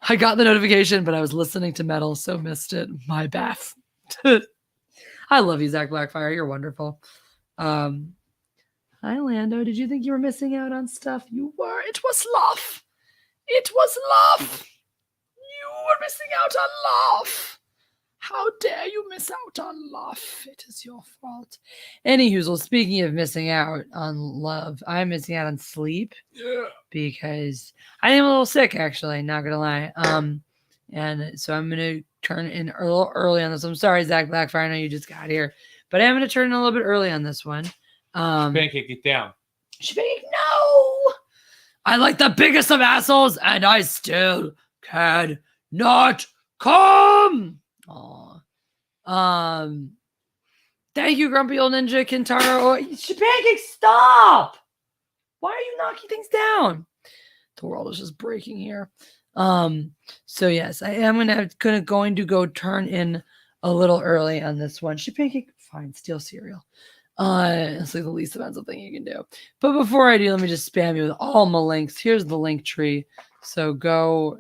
I got the notification, but I was listening to metal, so missed it. My bath. I love you, Zach Blackfire. You're wonderful. Hi, Lando. Did you think you were missing out on stuff? You were. It was love. It was love. You were missing out on love. How dare you miss out on love? It is your fault. Anywho, speaking of missing out on love, I'm missing out on sleep. Yeah. Because I am a little sick, actually, not gonna lie. And so I'm gonna turn in a little early on this. I'm sorry, Zach Blackfire, I know you just got here, but I am gonna turn in a little bit early on this one. Pancake, get down. No! I like the biggest of assholes, and I still can not come. Aw. Thank you, Grumpy Old Ninja Kintaro. Pancake, stop! Why are you knocking things down? The world is just breaking here. So yes, I am going to go turn in a little early on this one. Pancake, fine, steal cereal. It's like the least offensive thing you can do. But before I do, let me just spam you with all my links. Here's the link tree. So go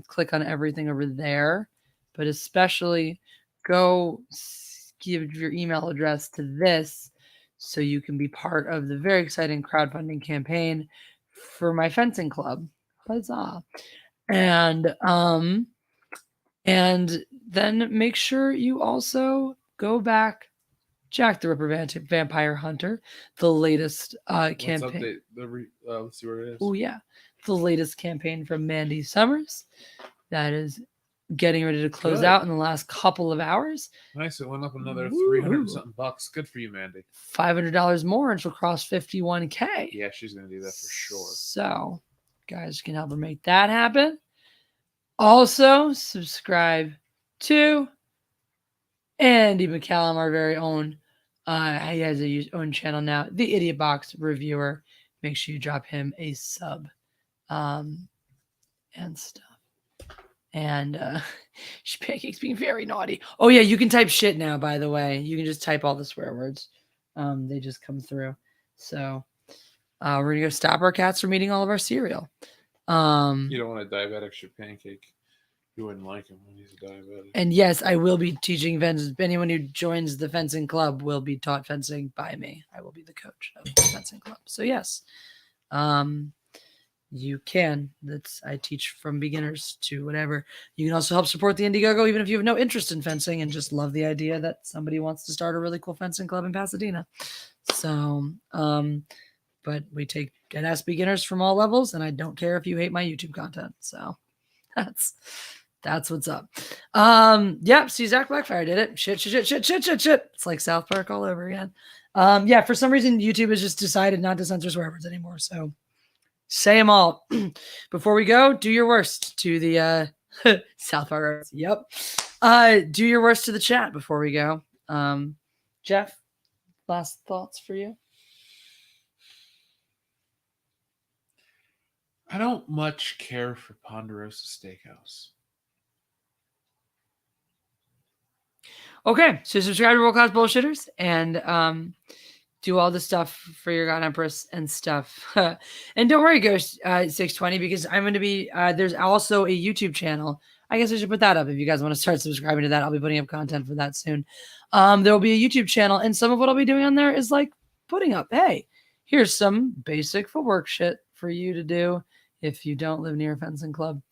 click on everything over there, but especially go give your email address to this so you can be part of the very exciting crowdfunding campaign for my fencing club. Huzzah. And then make sure you also go back Jack the Ripper Vampire Hunter, the latest campaign. Let's see where it is. Oh yeah, the latest campaign from Mandy Summers that is getting ready to close out in the last couple of hours. Nice, it went up another 300 something bucks. Good for you, Mandy. $500 more, and she'll cross 51K. Yeah, she's gonna do that for sure. So, guys can help her make that happen. Also, subscribe to Andy McCallum, our very own. He has his own channel now, the Idiot Box Reviewer. Make sure you drop him a sub, and stuff. And Pancake's being very naughty. Oh yeah, you can type shit now. By the way, you can just type all the swear words. They just come through. So we're gonna go stop our cats from eating all of our cereal. You don't want a diabetic shit Pancake. You wouldn't like him when he's a diabetic. And yes, I will be teaching fencing. Anyone who joins the fencing club will be taught fencing by me. I will be the coach of the fencing club. So yes, you can. I teach from beginners to whatever. You can also help support the Indiegogo, even if you have no interest in fencing and just love the idea that somebody wants to start a really cool fencing club in Pasadena. So, but we take dead-ass beginners from all levels, and I don't care if you hate my YouTube content. So that's what's up. Yep. See, Zach Blackfire did it. Shit. It's like South Park all over again. Yeah. For some reason, YouTube has just decided not to censor swear words anymore. So say them all. Before we go, do your worst to the South Park. Yep. Do your worst to the chat before we go. Jeff, last thoughts for you? I don't much care for Ponderosa Steakhouse. Okay, so subscribe to World Class Bullshitters and do all the stuff for your God Empress and stuff. And don't worry, Ghost 620, because I'm going to be, there's also a YouTube channel. I guess I should put that up if you guys want to start subscribing to that. I'll be putting up content for that soon. There will be a YouTube channel, and some of what I'll be doing on there is like putting up, hey, here's some basic footwork shit for you to do if you don't live near a fencing club.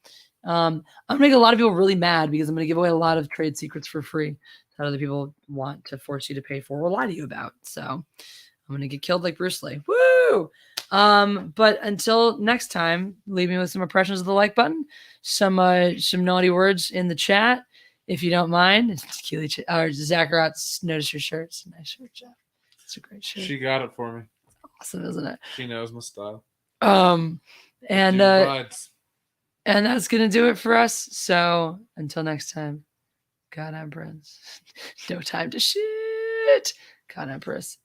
I'm going to make a lot of people really mad because I'm going to give away a lot of trade secrets for free that other people want to force you to pay for or lie to you about. So I'm going to get killed like Bruce Lee. Woo! But until next time, leave me with some impressions of the like button, some naughty words in the chat, if you don't mind. Or Zacharat, notice your shirt. It's a nice shirt, Jeff. It's a great shirt. She got it for me. Awesome, isn't it? She knows my style. And that's gonna do it for us. So until next time, God Empress. No time to shit. God Empress.